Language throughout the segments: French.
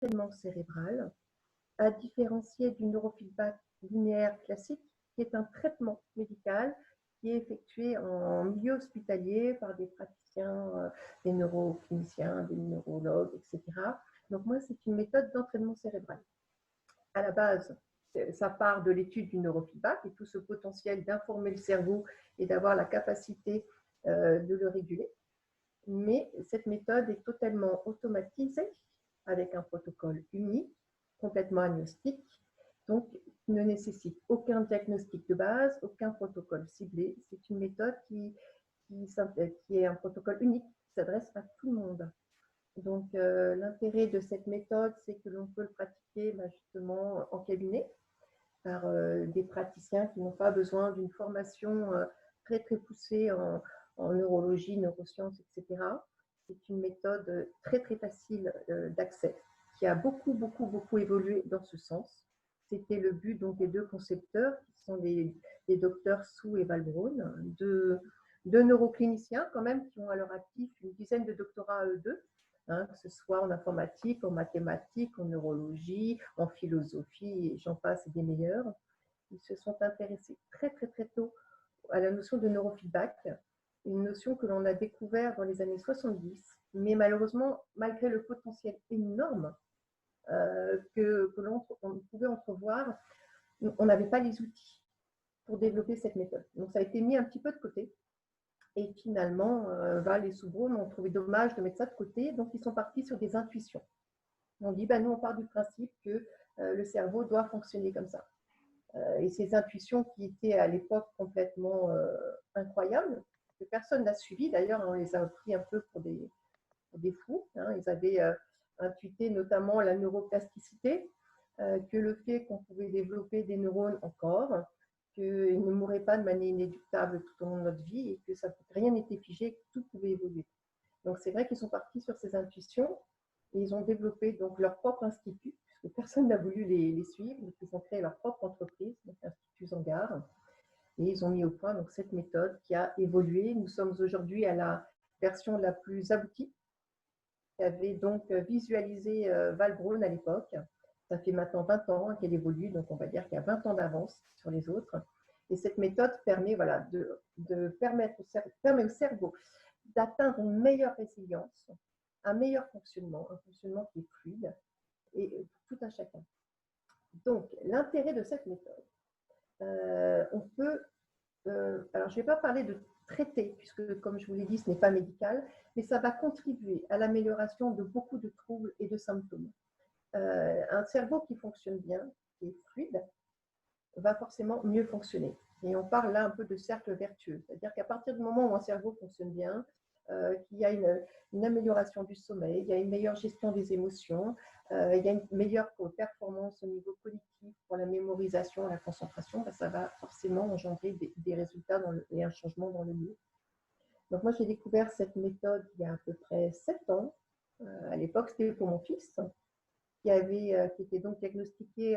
d'entraînement cérébral, à différencier du neurofeedback linéaire classique, qui est un traitement médical qui est effectué en milieu hospitalier par des praticiens, des neurocliniciens, des neurologues, etc. Donc moi, c'est une méthode d'entraînement cérébral. À la base, ça part de l'étude du neurofeedback et tout ce potentiel d'informer le cerveau et d'avoir la capacité de le réguler. Mais cette méthode est totalement automatisée avec un protocole unique, complètement agnostique, donc qui ne nécessite aucun diagnostic de base, aucun protocole ciblé. C'est une méthode qui est un protocole unique, qui s'adresse à tout le monde. Donc l'intérêt de cette méthode, c'est que l'on peut le pratiquer justement en cabinet par des praticiens qui n'ont pas besoin d'une formation très très poussée en neurologie, neurosciences, etc. C'est une méthode très très facile d'accès qui a beaucoup évolué dans ce sens. C'était le but donc des deux concepteurs qui sont les docteurs Sou et Valbrun, deux neurocliniciens quand même qui ont à leur actif une dizaine de doctorats à eux deux, que ce soit en informatique, en mathématiques, en neurologie, en philosophie, et j'en passe et des meilleurs. Ils se sont intéressés très tôt à la notion de neurofeedback, une notion que l'on a découvert dans les années 70, mais malheureusement, malgré le potentiel énorme que l'on pouvait entrevoir, on n'avait pas les outils pour développer cette méthode. Donc ça a été mis un petit peu de côté. Et finalement, Val et Soubrone ont trouvé dommage de mettre ça de côté, donc ils sont partis sur des intuitions. On dit, nous on part du principe que le cerveau doit fonctionner comme ça. Et ces intuitions qui étaient à l'époque complètement incroyables, que personne n'a suivi, d'ailleurs on les a pris un peu pour des fous, ils avaient intuité notamment la neuroplasticité, que le fait qu'on pouvait développer des neurones encore, qu'ils ne mourraient pas de manière inéluctable tout au long de notre vie et que rien n'était figé, que tout pouvait évoluer. Donc c'est vrai qu'ils sont partis sur ces intuitions et ils ont développé donc leur propre institut, puisque personne n'a voulu les suivre, donc ils ont créé leur propre entreprise, donc l'Institut Zangar, et ils ont mis au point donc cette méthode qui a évolué. Nous sommes aujourd'hui à la version la plus aboutie, qui avait donc visualisé Valbrun à l'époque. Ça fait maintenant 20 ans qu'elle évolue, donc on va dire qu'il y a 20 ans d'avance sur les autres. Et cette méthode permet, permet au cerveau d'atteindre une meilleure résilience, un meilleur fonctionnement, un fonctionnement qui est fluide et tout un chacun. Donc, l'intérêt de cette méthode, on peut, alors je ne vais pas parler de traiter, puisque comme je vous l'ai dit, ce n'est pas médical, mais ça va contribuer à l'amélioration de beaucoup de troubles et de symptômes. Un cerveau qui fonctionne bien, qui est fluide, va forcément mieux fonctionner. Et on parle là un peu de cercle vertueux, c'est-à-dire qu'à partir du moment où un cerveau fonctionne bien, qu'il y a une amélioration du sommeil, il y a une meilleure gestion des émotions, il y a une meilleure performance au niveau cognitif pour la mémorisation, la concentration, ça va forcément engendrer des résultats et un changement dans le mieux. Donc moi, j'ai découvert cette méthode il y a à peu près 7 ans. À l'époque, c'était pour mon fils, qui était donc diagnostiqué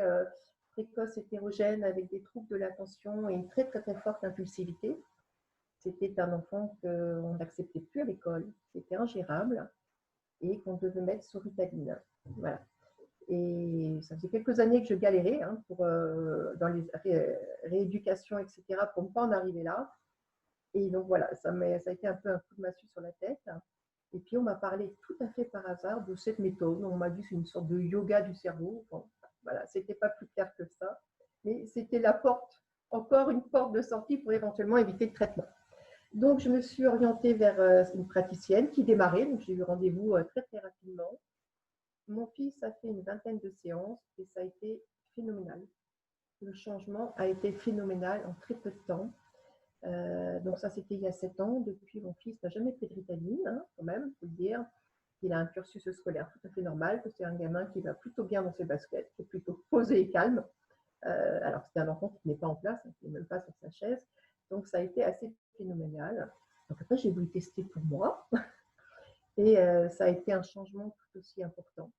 précoce hétérogène avec des troubles de l'attention et une très forte impulsivité. C'était un enfant qu'on n'acceptait plus à l'école, c'était ingérable et qu'on devait mettre sous Ritaline. Voilà. Et ça faisait quelques années que je galérais dans les rééducations, etc., pour ne pas en arriver là. Et donc voilà, ça a été un peu un coup de massue sur la tête. Et puis on m'a parlé tout à fait par hasard de cette méthode. On m'a dit que c'est une sorte de yoga du cerveau. Bon, voilà, c'était pas plus clair que ça, mais c'était encore une porte de sortie pour éventuellement éviter le traitement. Donc je me suis orientée vers une praticienne qui démarrait, donc j'ai eu rendez-vous très rapidement. Mon fils a fait une vingtaine de séances et ça a été phénoménal. Le changement a été phénoménal en très peu de temps. Donc ça, c'était il y a 7 ans. Depuis, mon fils n'a jamais pris de Ritaline, quand même, il faut le dire. Il a un cursus scolaire tout à fait normal, que c'est un gamin qui va plutôt bien dans ses baskets, qui est plutôt posé et calme. Alors c'est un enfant qui n'est pas en place, qui n'est même pas sur sa chaise. Donc ça a été assez phénoménal. Donc après, j'ai voulu tester pour moi. Et ça a été un changement tout aussi important,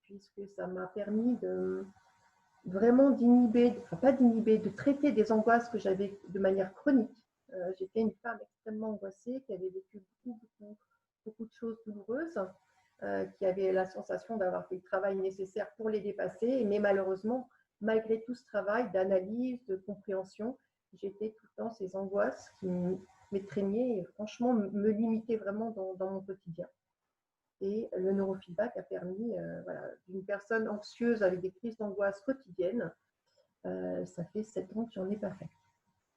puisque ça m'a permis de vraiment de traiter des angoisses que j'avais de manière chronique. J'étais une femme extrêmement angoissée qui avait vécu beaucoup de choses douloureuses qui avait la sensation d'avoir fait le travail nécessaire pour les dépasser. Mais malheureusement, malgré tout ce travail d'analyse, de compréhension, j'étais tout le temps ces angoisses qui m'étreignaient et franchement me limitaient vraiment dans mon quotidien. Et le neurofeedback a permis, voilà, d'une personne anxieuse avec des crises d'angoisse quotidiennes, ça fait 7 ans que j'en ai pas fait.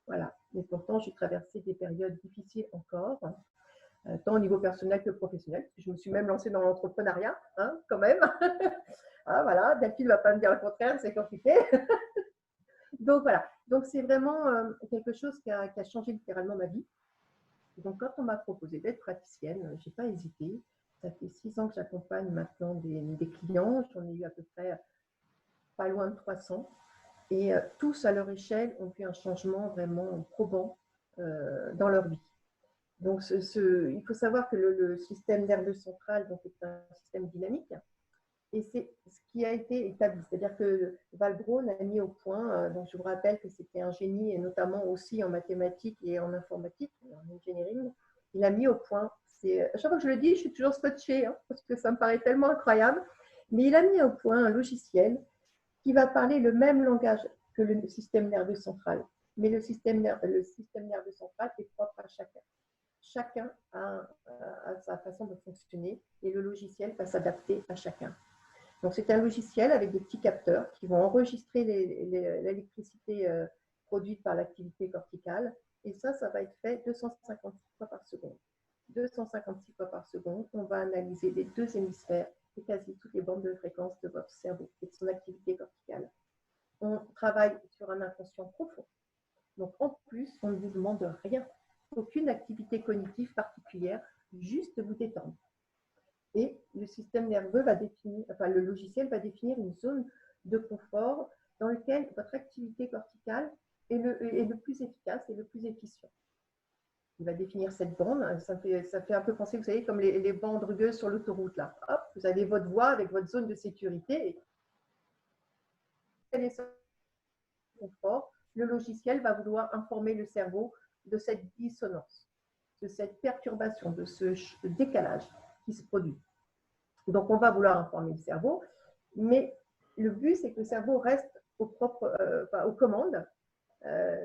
Voilà. Mais pourtant, j'ai traversé des périodes difficiles encore, tant au niveau personnel que professionnel. Je me suis même lancée dans l'entrepreneuriat, hein, quand même. Ah, voilà, Delphine ne va pas me dire le contraire, c'est compliqué. Donc voilà, donc c'est vraiment quelque chose qui a changé littéralement ma vie. Donc quand on m'a proposé d'être praticienne, je n'ai pas hésité. Ça fait 6 ans que j'accompagne maintenant des clients. J'en ai eu à peu près pas loin de 300. Et tous à leur échelle ont vu un changement vraiment probant dans leur vie. Donc il faut savoir que le système nerveux central donc, est un système dynamique. Et c'est ce qui a été établi. C'est-à-dire que Walbrone a mis au point, donc je vous rappelle que c'était un génie, et notamment aussi en mathématiques et en informatique, en engineering, il a mis au point, à chaque fois que je le dis, je suis toujours scotchée, hein, parce que ça me paraît tellement incroyable, mais il a mis au point un logiciel qui va parler le même langage que le système nerveux central. Mais le système nerveux central est propre à chacun. Chacun a sa façon de fonctionner et le logiciel va s'adapter à chacun. Donc, c'est un logiciel avec des petits capteurs qui vont enregistrer l'électricité produite par l'activité corticale. Et ça va être fait 256 fois par seconde. 256 fois par seconde, on va analyser les 2 hémisphères et quasi toutes les bandes de fréquence de votre cerveau et de son activité corticale. On travaille sur un inconscient profond. Donc, en plus, on ne vous demande rien, aucune activité cognitive particulière, juste vous détendre. Et le système nerveux va définir, enfin le logiciel va définir une zone de confort dans laquelle votre activité corticale est le plus efficace et le plus efficient. Il va définir cette bande, ça fait un peu penser, vous savez, comme les bandes rugueuses sur l'autoroute là. Hop, vous avez votre voie avec votre zone de sécurité. Et quel est ce confort? Le logiciel va vouloir informer le cerveau de cette dissonance, de cette perturbation, de ce décalage qui se produit. Donc, on va vouloir informer le cerveau, mais le but, c'est que le cerveau reste aux commandes.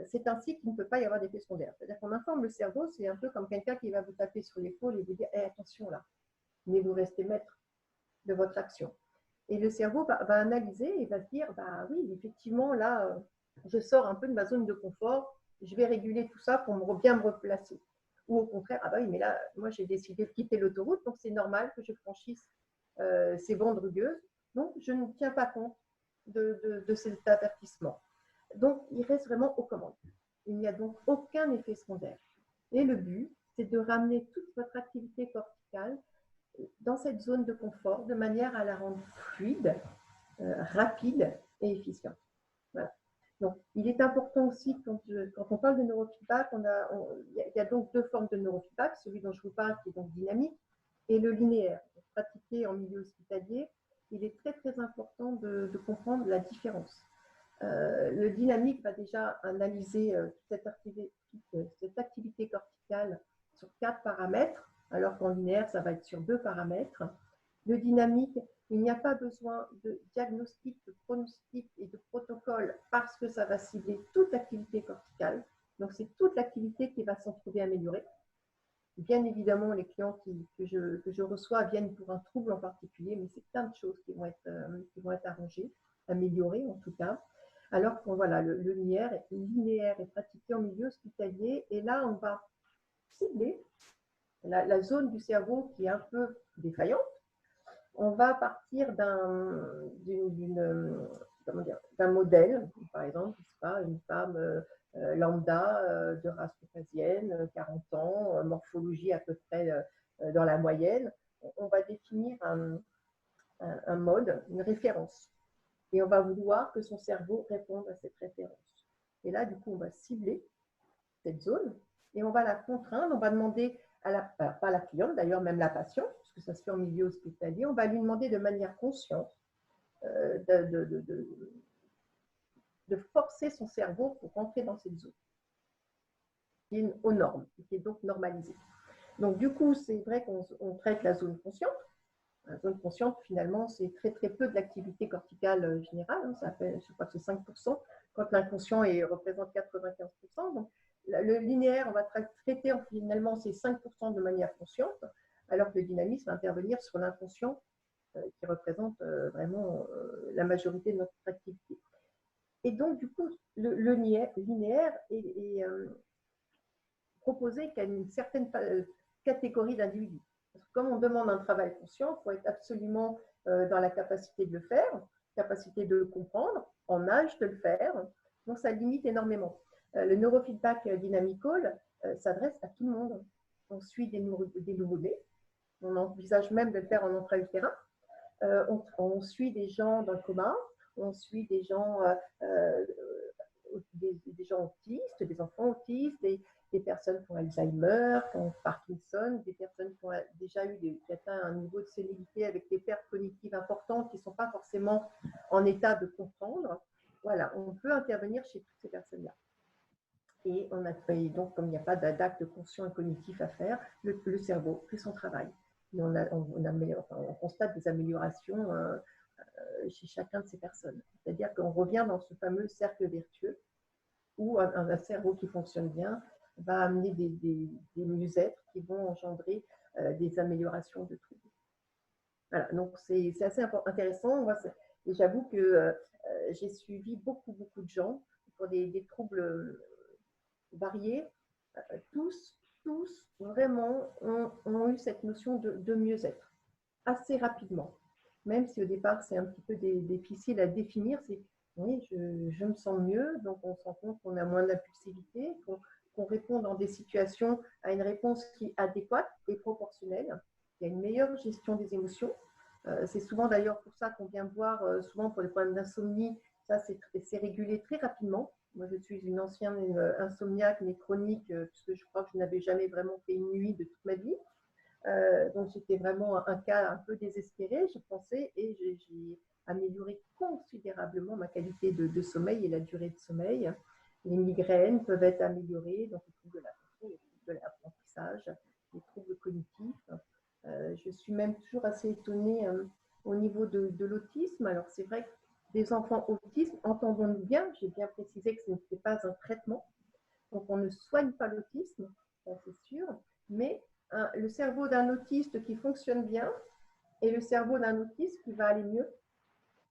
C'est ainsi qu'il ne peut pas y avoir d'effet secondaire. C'est-à-dire qu'on informe le cerveau, c'est un peu comme quelqu'un qui va vous taper sur l'épaule et vous dire hey, attention là, mais vous restez maître de votre action. Et le cerveau va analyser et va se dire bah oui, effectivement, là, je sors un peu de ma zone de confort, je vais réguler tout ça pour bien me replacer. Ou au contraire, ah bah oui, mais là, moi j'ai décidé de quitter l'autoroute, donc c'est normal que je franchisse ces bandes rugueuses. Donc, je ne tiens pas compte de cet avertissement. Donc, il reste vraiment aux commandes. Il n'y a donc aucun effet secondaire. Et le but, c'est de ramener toute votre activité corticale dans cette zone de confort de manière à la rendre fluide, rapide et efficiente. Voilà. Donc, il est important aussi, quand on parle de neurofeedback, il y a donc 2 formes de neurofeedback, celui dont je vous parle qui est donc dynamique, et le linéaire, pratiqué en milieu hospitalier. Il est très très important de comprendre la différence. Le dynamique va déjà analyser cette activité corticale sur 4 paramètres, alors qu'en linéaire, ça va être sur 2 paramètres. Le dynamique, il n'y a pas besoin de diagnostic, de pronostic et de protocole parce que ça va cibler toute l'activité corticale. Donc, c'est toute l'activité qui va s'en trouver améliorée. Bien évidemment, les clients que je reçois viennent pour un trouble en particulier, mais c'est plein de choses qui vont être arrangées, améliorées en tout cas. Alors que voilà, le linéaire est pratiqué en milieu hospitalier et là, on va cibler la zone du cerveau qui est un peu défaillante. On va partir d'un modèle, par exemple, je sais pas, une femme lambda de race caucasienne, 40 ans, morphologie à peu près dans la moyenne. On va définir un mode, une référence. Et on va vouloir que son cerveau réponde à cette référence. Et là, du coup, on va cibler cette zone et on va la contraindre, on va demander pas à la cliente, d'ailleurs même la patiente, parce que ça se fait en milieu hospitalier, on va lui demander de manière consciente de forcer son cerveau pour rentrer dans cette zone, qui est aux normes, qui est donc normalisée. Donc du coup, c'est vrai qu'on traite la zone consciente, La zone consciente, finalement, c'est très très peu de l'activité corticale générale, hein, ça fait, je crois que c'est 5%, quand l'inconscient représente 95%. Donc, le linéaire, on va traiter finalement ces 5% de manière consciente, alors que le dynamisme va intervenir sur l'inconscient qui représente vraiment la majorité de notre activité. Et donc, du coup, le linéaire est proposé qu'à une certaine catégorie d'individus. Comme on demande un travail conscient, il faut être absolument dans la capacité de le faire, capacité de le comprendre, en âge de le faire. Donc, ça limite énormément. Le neurofeedback dynamical s'adresse à tout le monde. On suit des nouveau-nés. On envisage même de le faire en intra-utérin. On suit des gens dans le coma. On suit des gens, des gens autistes, des enfants autistes, des personnes qui ont Alzheimer, qui ont Parkinson, des personnes qui ont déjà eu qui atteignent un niveau de sénilité avec des pertes cognitives importantes qui ne sont pas forcément en état de comprendre. Voilà, on peut intervenir chez toutes ces personnes-là. Et donc, comme il n'y a pas d'acte conscient et cognitif à faire, le cerveau fait son travail. Et on constate des améliorations chez chacun de ces personnes. C'est-à-dire qu'on revient dans ce fameux cercle vertueux où un cerveau qui fonctionne bien va amener des mieux-être qui vont engendrer des améliorations de troubles. Voilà, donc c'est assez intéressant. Moi, et j'avoue que j'ai suivi beaucoup de gens pour des troubles variés. Tous vraiment ont eu cette notion de mieux-être assez rapidement. Même si au départ c'est un petit peu difficile à définir, c'est oui, je me sens mieux, donc on se rend compte qu'on a moins d'impulsivité, qu'on répond dans des situations à une réponse qui est adéquate et proportionnelle. Il y a une meilleure gestion des émotions. C'est souvent d'ailleurs pour ça qu'on vient voir, souvent pour les problèmes d'insomnie, ça c'est régulé très rapidement. Moi, je suis une ancienne insomniaque, mais chronique, puisque je crois que je n'avais jamais vraiment fait une nuit de toute ma vie. Donc, j'étais vraiment un cas un peu désespéré, je pensais, et j'ai amélioré considérablement ma qualité de sommeil et la durée de sommeil. Les migraines peuvent être améliorées, donc les troubles de l'attention, les troubles de l'apprentissage, les troubles cognitifs. Je suis même toujours assez étonnée au niveau de l'autisme. Alors, c'est vrai que des enfants autistes, entendons-nous bien, j'ai bien précisé que ce n'était pas un traitement, donc on ne soigne pas l'autisme, ça c'est sûr, mais le cerveau d'un autiste qui fonctionne bien et le cerveau d'un autiste qui va aller mieux.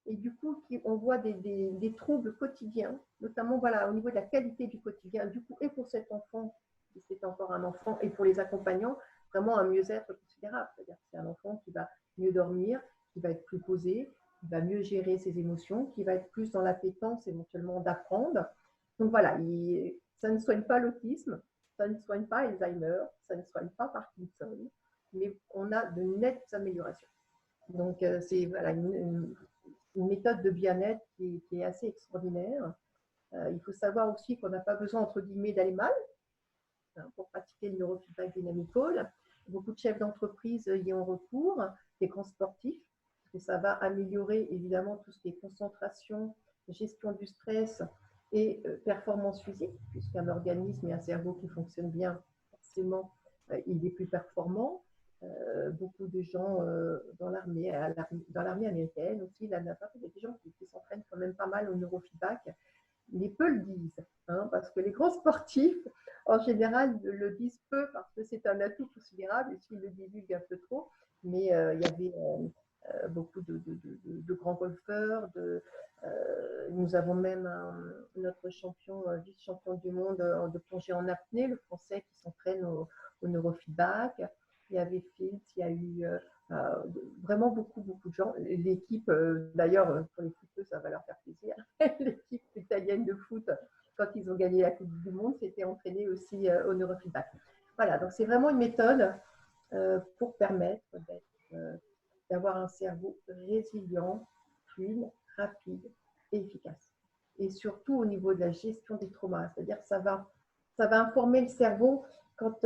Et du coup, on voit des troubles quotidiens, notamment voilà, au niveau de la qualité du quotidien, du coup, et pour cet enfant, si c'est encore un enfant, et pour les accompagnants, vraiment un mieux-être considérable. C'est-à-dire que c'est un enfant qui va mieux dormir, qui va être plus posé, qui va mieux gérer ses émotions, qui va être plus dans l'appétence éventuellement d'apprendre. Donc voilà, ça ne soigne pas l'autisme, ça ne soigne pas Alzheimer, ça ne soigne pas Parkinson, mais on a de nettes améliorations. Donc c'est voilà, une méthode de bien-être qui est assez extraordinaire. Il faut savoir aussi qu'on n'a pas besoin, entre guillemets, d'aller mal pour pratiquer le neurofeedback dynamical. Beaucoup de chefs d'entreprise y ont recours, des grands sportifs, parce que ça va améliorer évidemment tout ce qui est concentration, gestion du stress et performance physique, puisqu'un organisme et un cerveau qui fonctionne bien, forcément, il est plus performant. Beaucoup de gens dans l'armée américaine aussi, la NASA, il y a des gens qui s'entraînent quand même pas mal au neurofeedback, mais peu le disent, hein, parce que les grands sportifs, en général, le disent peu parce que c'est un atout considérable et s'ils le divulguent un peu trop. Mais il y avait beaucoup de grands golfeurs. Nous avons même notre champion, vice-champion du monde de plongée en apnée, le français qui s'entraîne au neurofeedback. Il y avait Fields, il y a eu vraiment beaucoup de gens. L'équipe, d'ailleurs, pour les footeux, ça va leur faire plaisir. L'équipe italienne de foot, quand ils ont gagné la Coupe du Monde, s'était entraînée aussi au neurofeedback. Voilà, donc c'est vraiment une méthode pour permettre d'avoir un cerveau résilient, fluide, rapide et efficace. Et surtout au niveau de la gestion des traumas, c'est-à-dire que ça va informer le cerveau quand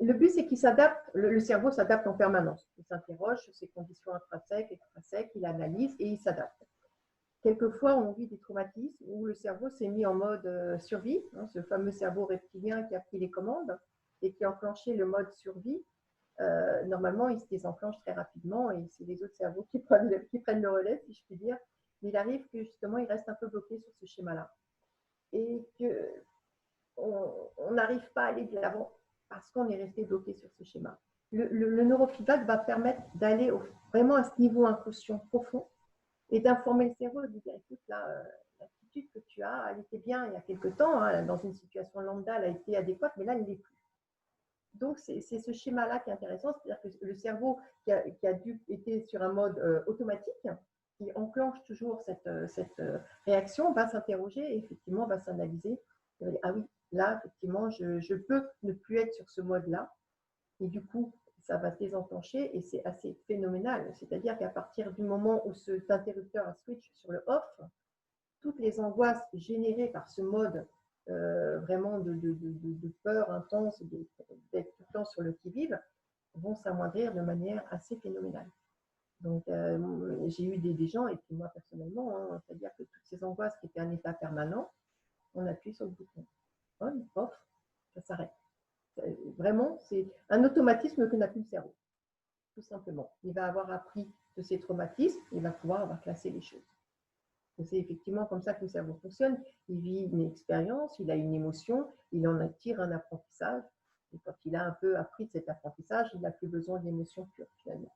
le but, c'est qu'il s'adapte, le cerveau s'adapte en permanence. Il s'interroge sur ses conditions intrinsèques, extrinsèques, il analyse et il s'adapte. Quelquefois, on vit des traumatismes où le cerveau s'est mis en mode survie, hein, ce fameux cerveau reptilien qui a pris les commandes et qui a enclenché le mode survie. normalement, il se désenclenche très rapidement et c'est les autres cerveaux qui prennent le relais, si je puis dire. Mais il arrive que justement, il reste un peu bloqué sur ce schéma-là et qu'on n'arrive pas à aller de l'avant parce qu'on est resté bloqué sur ce schéma. Le neurofeedback va permettre d'aller vraiment à ce niveau inconscient profond et d'informer le cerveau et de dire écoute, là, l'attitude que tu as, elle était bien il y a quelque temps, hein, dans une situation lambda, elle a été adéquate, mais là, elle ne l'est plus. Donc, c'est ce schéma-là qui est intéressant, c'est-à-dire que le cerveau qui a été sur un mode automatique, qui enclenche toujours cette réaction, va s'interroger et effectivement va s'analyser. Va dire, ah oui, là, effectivement, je peux ne plus être sur ce mode-là. Et du coup, ça va se désenclencher et c'est assez phénoménal. C'est-à-dire qu'à partir du moment où cet interrupteur a switch sur le off, toutes les angoisses générées par ce mode vraiment de peur intense, d'être tout le temps sur le qui-vive, vont s'amoindrir de manière assez phénoménale. Donc, j'ai eu des gens, et puis moi personnellement, hein, c'est-à-dire que toutes ces angoisses qui étaient un état permanent, on appuie sur le bouton on, off, ça s'arrête. Vraiment, c'est un automatisme que n'a plus le cerveau, tout simplement. Il va avoir appris de ses traumatismes, il va pouvoir avoir classé les choses. C'est effectivement comme ça que le cerveau fonctionne. Il vit une expérience, il a une émotion, il en attire un apprentissage. Et quand il a un peu appris de cet apprentissage, il n'a plus besoin d'émotions pures finalement.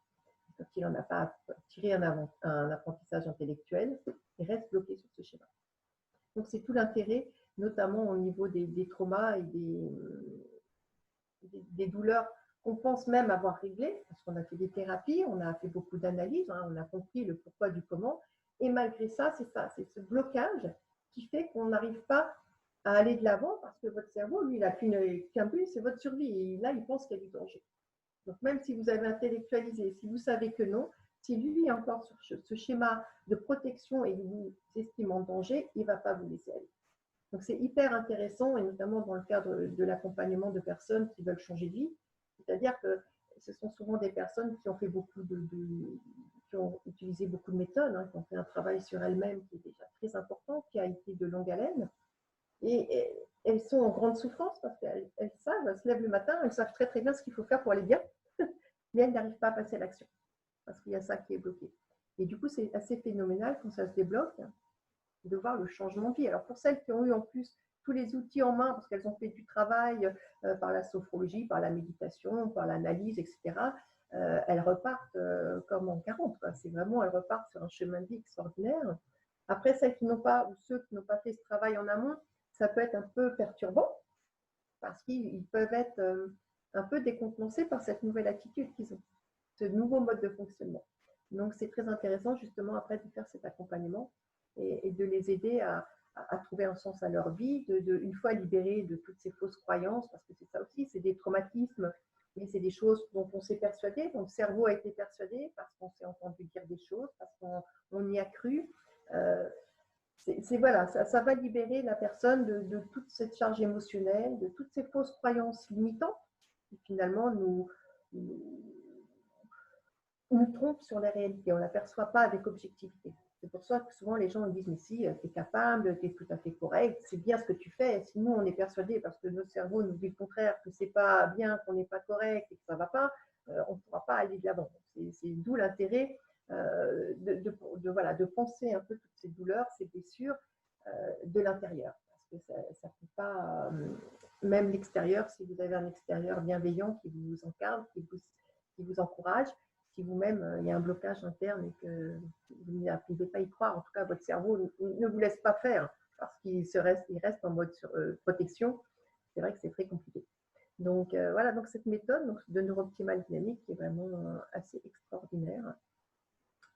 Quand il n'en a pas tiré un apprentissage intellectuel, il reste bloqué sur ce schéma. Donc c'est tout l'intérêt, notamment au niveau des traumas et des douleurs qu'on pense même avoir réglées, parce qu'on a fait des thérapies, on a fait beaucoup d'analyses, hein, on a compris le pourquoi du comment. Et malgré ça, c'est ce blocage qui fait qu'on n'arrive pas à aller de l'avant parce que votre cerveau, lui, il n'a qu'un but, c'est votre survie. Et là, il pense qu'il y a du danger. Donc, même si vous avez intellectualisé, si vous savez que non, si lui est encore sur ce schéma de protection et vous estime en danger, il ne va pas vous laisser aller. Donc, c'est hyper intéressant, et notamment dans le cadre de l'accompagnement de personnes qui veulent changer de vie. C'est-à-dire que ce sont souvent des personnes qui ont fait qui ont utilisé beaucoup de méthodes, hein, qui ont fait un travail sur elles-mêmes qui est déjà très important, qui a été de longue haleine. Et elles sont en grande souffrance parce qu'elles savent, elles se lèvent le matin, elles savent très très bien ce qu'il faut faire pour aller bien, mais elles n'arrivent pas à passer à l'action parce qu'il y a ça qui est bloqué. Et du coup, c'est assez phénoménal quand ça se débloque de voir le changement de vie. Alors pour celles qui ont eu en plus tous les outils en main, parce qu'elles ont fait du travail par la sophrologie, par la méditation, par l'analyse, etc., elles repartent comme en 40. C'est vraiment, elles repartent sur un chemin de vie extraordinaire. Après, celles qui n'ont pas, ou ceux qui n'ont pas fait ce travail en amont, ça peut être un peu perturbant, parce qu'ils peuvent être un peu décontenancés par cette nouvelle attitude qu'ils ont, ce nouveau mode de fonctionnement. Donc c'est très intéressant justement après de faire cet accompagnement et de les aider à trouver un sens à leur vie, une fois libérés de toutes ces fausses croyances, parce que c'est ça aussi, c'est des traumatismes, mais c'est des choses dont on s'est persuadé, dont le cerveau a été persuadé, parce qu'on s'est entendu dire des choses, parce qu'on y a cru. Voilà, ça va libérer la personne de toute cette charge émotionnelle, de toutes ces fausses croyances limitantes qui finalement nous trompent sur la réalité. On ne l'aperçoit pas avec objectivité. C'est pour ça que souvent les gens disent mais si, tu es capable, tu es tout à fait correct, c'est bien ce que tu fais. Si nous on est persuadé parce que notre cerveau nous dit le contraire, que c'est pas bien, qu'on n'est pas correct et que ça ne va pas, on ne pourra pas aller de l'avant. C'est d'où l'intérêt de penser un peu toutes ces douleurs, ces blessures de l'intérieur. Parce que ça ne peut pas, même l'extérieur, si vous avez un extérieur bienveillant qui vous encadre, qui vous encourage, si vous-même il y a un blocage interne et que vous n'arrivez pas à y croire, en tout cas votre cerveau ne vous laisse pas faire parce qu'il reste en mode protection, c'est vrai que c'est très compliqué. Donc voilà, donc cette méthode de neurooptimale dynamique est vraiment assez extraordinaire.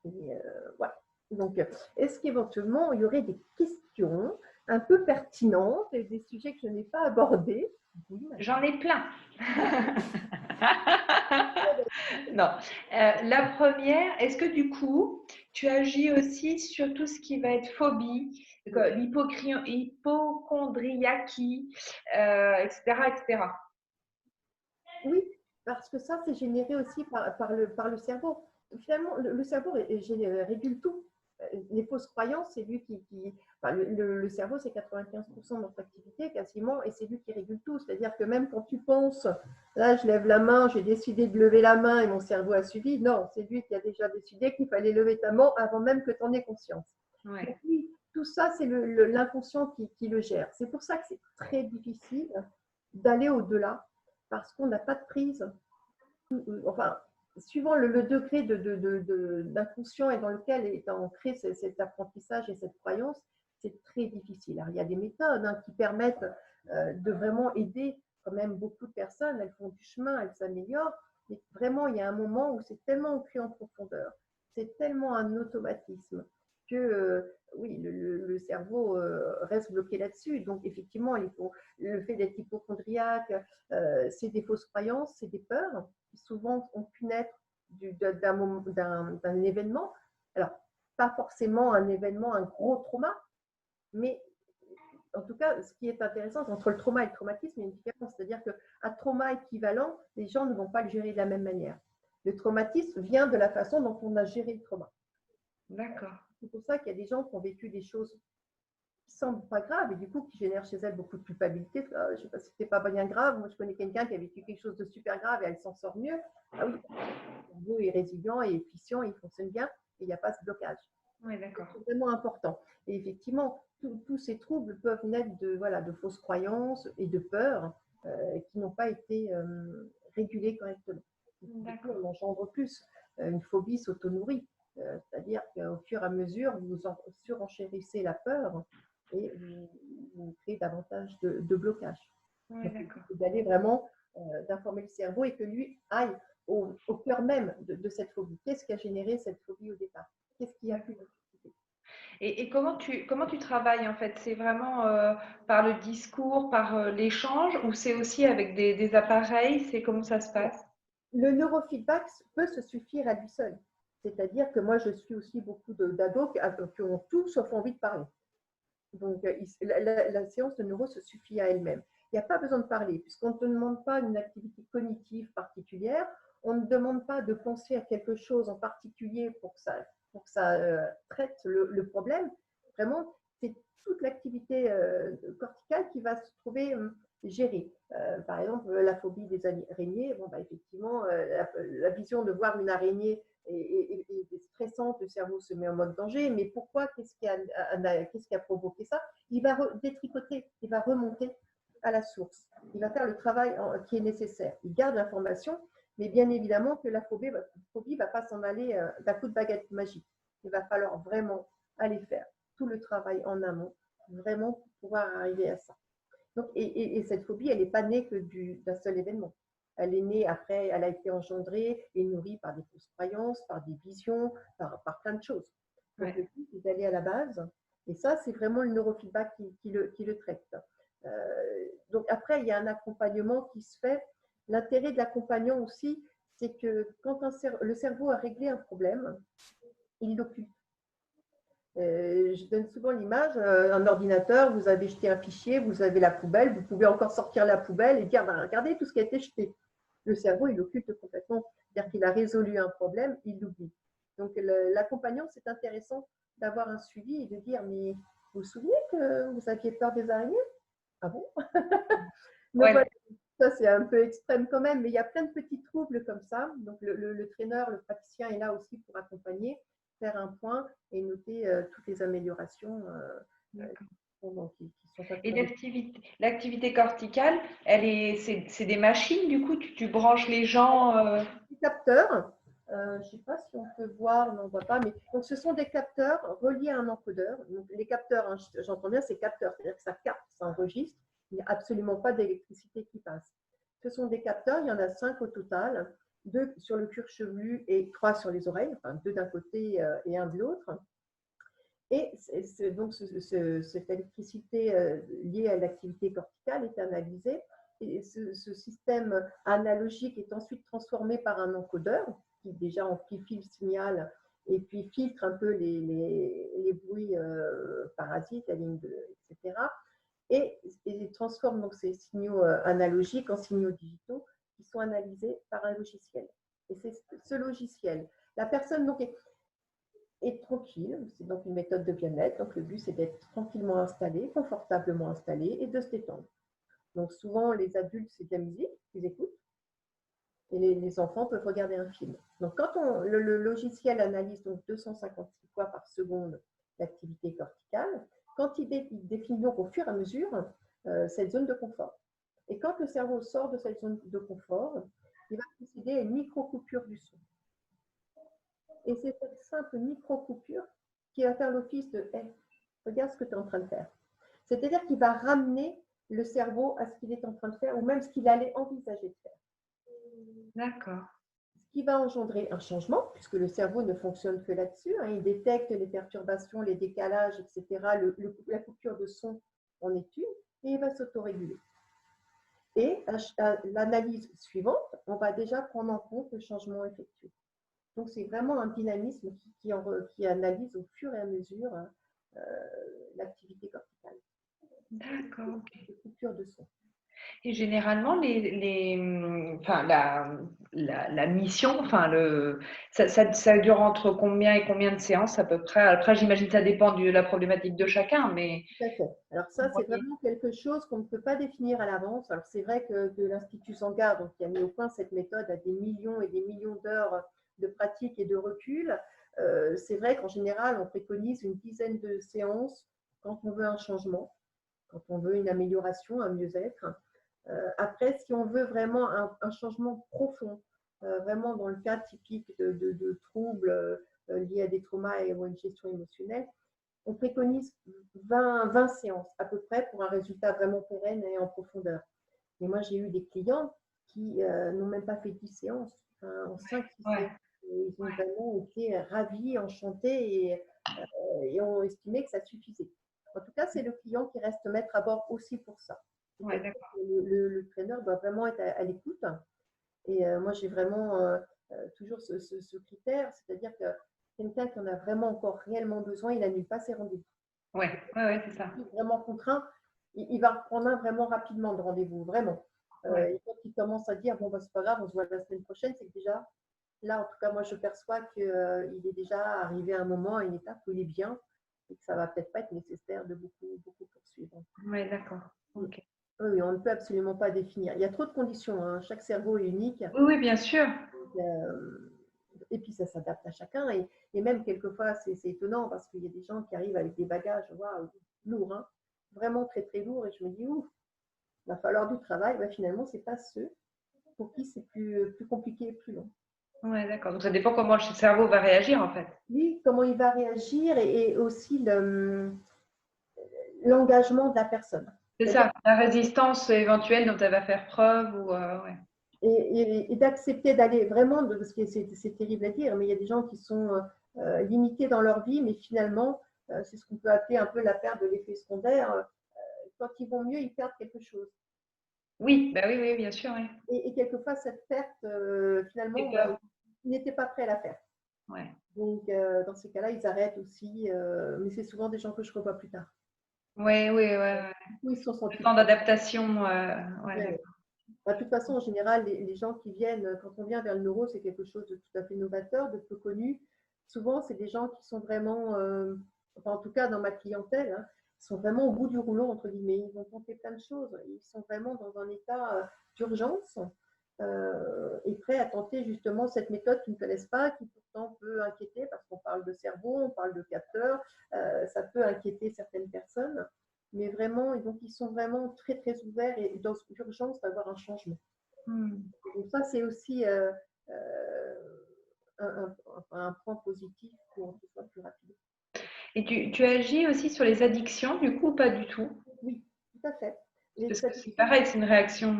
Et voilà. Donc, est-ce qu'éventuellement il y aurait des questions un peu pertinentes et des sujets que je n'ai pas abordés? J'en ai plein. Non. La première, est-ce que du coup, tu agis aussi sur tout ce qui va être phobie, l'hypocondriaquie, etc., etc. Oui, parce que ça, c'est généré aussi par le cerveau. Finalement, le cerveau régule tout. les fausses croyances, c'est lui enfin, le cerveau, c'est 95% de notre activité quasiment, et c'est lui qui régule tout. C'est-à-dire que même quand tu penses, là, je lève la main, j'ai décidé de lever la main et mon cerveau a suivi, non, c'est lui qui a déjà décidé qu'il fallait lever ta main avant même que tu en aies conscience. Ouais. Donc, oui, tout ça, c'est l'inconscient qui le gère. C'est pour ça que c'est très difficile d'aller au-delà, parce qu'on n'a pas de prise. Enfin, suivant le degré d'inconscient et dans lequel est ancré cet apprentissage et cette croyance, c'est très difficile. Alors, il y a des méthodes qui permettent de vraiment aider quand même beaucoup de personnes. Elles font du chemin, elles s'améliorent. Mais vraiment, il y a un moment où c'est tellement ancré en profondeur, c'est tellement un automatisme que oui, le cerveau reste bloqué là-dessus. Donc, effectivement, le fait d'être hypochondriaque, c'est des fausses croyances, c'est des peurs qui souvent ont pu naître d'un événement. Alors, pas forcément un événement, un gros trauma, mais en tout cas, ce qui est intéressant, entre le trauma et le traumatisme, il y a une différence. C'est-à-dire qu'un trauma équivalent, les gens ne vont pas le gérer de la même manière. Le traumatisme vient de la façon dont on a géré le trauma. D'accord. C'est pour ça qu'il y a des gens qui ont vécu des choses qui ne semblent pas graves et du coup qui génèrent chez elles beaucoup de culpabilité. Je ne sais pas si c'était pas bien grave. Moi, je connais quelqu'un qui a vécu quelque chose de super grave et elle s'en sort mieux. Ah oui, le cerveau est résilient et efficient, et il fonctionne bien et il n'y a pas ce blocage. Oui, d'accord. C'est vraiment important. Et effectivement, tous ces troubles peuvent naître de fausses croyances et de peurs qui n'ont pas été régulées correctement. On engendre plus. Une phobie s'auto-nourrit. C'est-à-dire qu'au fur et à mesure, vous surenchérissez la peur et vous créez davantage de blocage. Oui, d'accord. Donc, d'aller vraiment d'informer le cerveau et que lui aille au cœur même de cette phobie. Qu'est-ce qui a généré cette phobie au départ? Qu'est-ce qui a pu l'anticiper? Et comment tu travailles en fait? C'est vraiment par le discours, par l'échange, ou c'est aussi avec des appareils? C'est comment ça se passe? Le neurofeedback peut se suffire à lui seul. C'est-à-dire que moi, je suis aussi beaucoup d'ados qui ont tout sauf envie de parler. Donc, la séance de neuro se suffit à elle-même. Il n'y a pas besoin de parler, puisqu'on ne te demande pas une activité cognitive particulière, on ne demande pas de penser à quelque chose en particulier pour que ça traite le problème. Vraiment, c'est toute l'activité corticale qui va se trouver gérée. Par exemple, la phobie des araignées, bon, bah, effectivement, la vision de voir une araignée est stressante, le cerveau se met en mode danger, mais pourquoi, qu'est-ce qui a provoqué ça? Il va détricoter, il va remonter à la source, il va faire le travail qui est nécessaire, il garde l'information, mais bien évidemment que la phobie ne va pas s'en aller d'un coup de baguette magique. Il va falloir vraiment aller faire tout le travail en amont, vraiment pour pouvoir arriver à ça. Donc, et cette phobie, elle n'est pas née que d'un seul événement. Elle est née après, elle a été engendrée et nourrie par des fausses croyances, par des visions, par plein de choses. Donc, le but, c'est d'aller à la base. Et ça, c'est vraiment le neurofeedback qui le traite. Donc, après, il y a un accompagnement qui se fait. L'intérêt de l'accompagnant aussi, c'est que quand le cerveau a réglé un problème, il l'occulte. Je donne souvent l'image, un ordinateur, vous avez jeté un fichier, vous avez la poubelle, vous pouvez encore sortir la poubelle et dire, ben, regardez tout ce qui a été jeté. Le cerveau, il occulte complètement. C'est-à-dire qu'il a résolu un problème, il l'oublie. Donc, l'accompagnant, c'est intéressant d'avoir un suivi et de dire, mais vous vous souvenez que vous aviez peur des araignées? Ah bon? Donc, voilà, ça, c'est un peu extrême quand même, mais il y a plein de petits troubles comme ça. Donc, le traîneur, le praticien est là aussi pour accompagner, faire un point et noter toutes les améliorations qui sont Et apportées. l'activité corticale, c'est des machines, du coup, tu branches les gens. Des capteurs, je ne sais pas si on peut voir, on ne voit pas, mais donc ce sont des capteurs reliés à un encodeur. Donc, les capteurs, hein, j'entends bien, c'est capteurs, c'est-à-dire que ça capte, ça enregistre. Il n'y a absolument pas d'électricité qui passe. Ce sont des capteurs, il y en a 5 au total, 2 sur le cuir chevelu et 3 sur les oreilles, enfin 2 d'un côté et 1 de l'autre. Et donc cette électricité liée à l'activité corticale est analysée. Et ce système analogique est ensuite transformé par un encodeur qui déjà amplifie le signal et puis filtre un peu les bruits parasites, etc. Et transforme donc ces signaux analogiques en signaux digitaux qui sont analysés par un logiciel. Et c'est ce logiciel. La personne donc et tranquille. C'est donc une méthode de bien-être. Donc le but, c'est d'être tranquillement installé, confortablement installé et de se détendre. Donc souvent, les adultes, c'est de la musique qu'ils écoutent et les enfants peuvent regarder un film. Donc quand le logiciel analyse donc 256 fois par seconde l'activité corticale, quand il définit donc au fur et à mesure cette zone de confort. Et quand le cerveau sort de cette zone de confort, il va procéder à une micro-coupure du son. Et c'est cette simple micro-coupure qui va faire l'office de hey, regarde ce que tu es en train de faire. C'est-à-dire qu'il va ramener le cerveau à ce qu'il est en train de faire ou même ce qu'il allait envisager de faire. D'accord. Ce qui va engendrer un changement, puisque le cerveau ne fonctionne que là-dessus. Hein, il détecte les perturbations, les décalages, etc., la coupure de son en est une, et il va s'autoréguler. Et à l'analyse suivante, on va déjà prendre en compte le changement effectué. Donc, c'est vraiment un dynamisme qui analyse au fur et à mesure l'activité corticale. D'accord. Les coupures de son. Et généralement, enfin, la mission, enfin, ça dure entre combien et combien de séances à peu près? Après, j'imagine que ça dépend de la problématique de chacun, mais… Tout à fait. Alors ça, c'est vraiment quelque chose qu'on ne peut pas définir à l'avance. Alors c'est vrai que l'Institut Sangar, donc, qui a mis au point cette méthode, a des millions et des millions d'heures de pratique et de recul. C'est vrai qu'en général, on préconise une dizaine de séances quand on veut un changement, quand on veut une amélioration, un mieux-être. Après, si on veut vraiment un changement profond, vraiment dans le cas typique de troubles liés à des traumas et à une gestion émotionnelle, on préconise 20 séances à peu près pour un résultat vraiment pérenne et en profondeur. Et moi, j'ai eu des clients qui n'ont même pas fait 10 séances, en 5-6 séances. Ils ont vraiment été ravis, enchantés et ont estimé que ça suffisait. En tout cas, c'est le client qui reste maître à bord aussi pour ça. Ouais, le traîneur doit vraiment être à l'écoute. Et moi, j'ai vraiment toujours ce critère, c'est-à-dire que quelqu'un qui en a vraiment encore réellement besoin, il n'annule pas ses rendez-vous. Ouais, c'est ça. Il est vraiment contraint, il va reprendre un vraiment rapidement de rendez-vous, vraiment. Et quand il commence à dire, bon, bah, c'est pas grave, on se voit la semaine prochaine, c'est que déjà, là, en tout cas, moi, je perçois qu'il est déjà arrivé à un moment, à une étape où il est bien et que ça va peut-être pas être nécessaire de beaucoup poursuivre. Oui, d'accord. Okay. Oui, on ne peut absolument pas définir. Il y a trop de conditions. Hein. Chaque cerveau est unique. Oui, bien sûr. Et puis, ça s'adapte à chacun. Et même, quelquefois, c'est étonnant parce qu'il y a des gens qui arrivent avec des bagages lourds, hein, vraiment très, très lourds. Et je me dis, ouf, il va falloir du travail. Bah, finalement, ce n'est pas ceux pour qui c'est plus compliqué et plus long. Oui, d'accord. Donc, ça dépend comment le cerveau va réagir, en fait. Oui, comment il va réagir et aussi l'engagement de la personne. C'est ça, la résistance éventuelle dont elle va faire preuve. Ouais. Et d'accepter d'aller vraiment, parce que c'est terrible à dire, mais il y a des gens qui sont limités dans leur vie, mais finalement, c'est ce qu'on peut appeler un peu la perte de l'effet secondaire. Quand ils vont mieux, ils perdent quelque chose. Oui, bah oui, bien sûr. Oui. Et quelquefois, cette perte, finalement, ils n'étaient pas prêts à la faire. Ouais. Donc, dans ces cas-là, ils arrêtent aussi, mais c'est souvent des gens que je revois plus tard. Oui. Ils sont sentis. Le temps d'adaptation. De toute façon, en général, les gens qui viennent, quand on vient vers le neuro, c'est quelque chose de tout à fait novateur, de peu connu. Souvent, c'est des gens qui sont vraiment, enfin, en tout cas dans ma clientèle, hein, ils sont vraiment au bout du rouleau, entre guillemets. Ils vont tenter plein de choses. Ils sont vraiment dans un état d'urgence et prêts à tenter justement cette méthode qu'ils ne connaissent pas, qui pourtant peut inquiéter parce qu'on parle de cerveau, on parle de capteurs, ça peut inquiéter certaines personnes. Mais vraiment, donc ils sont vraiment très, très ouverts et dans l'urgence d'avoir un changement. Donc ça, c'est aussi un point positif pour que ce soit plus rapide. Et tu agis aussi sur les addictions, du coup, ou pas du tout? Oui, tout à fait. Parce que c'est pareil, c'est une réaction…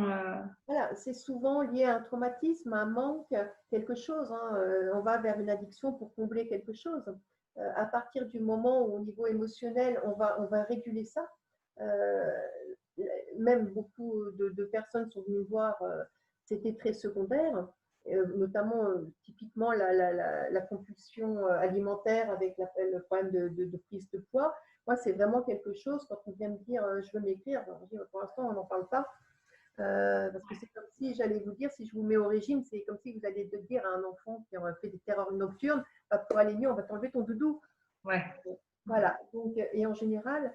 Voilà, c'est souvent lié à un traumatisme, à un manque, quelque chose. Hein. On va vers une addiction pour combler quelque chose. À partir du moment où, au niveau émotionnel, on va réguler ça, même beaucoup de personnes sont venues voir, c'était très secondaire, notamment typiquement la compulsion alimentaire avec le problème de prise de poids. Moi, c'est vraiment quelque chose, quand on vient me dire je veux maigrir, je dis pour l'instant, on n'en parle pas. Parce que c'est comme si j'allais vous dire, si je vous mets au régime, c'est comme si vous alliez dire à un enfant qui aurait fait des terreurs nocturnes, bah, pour aller mieux, on va t'enlever ton doudou. Ouais. Voilà. Donc, et en général,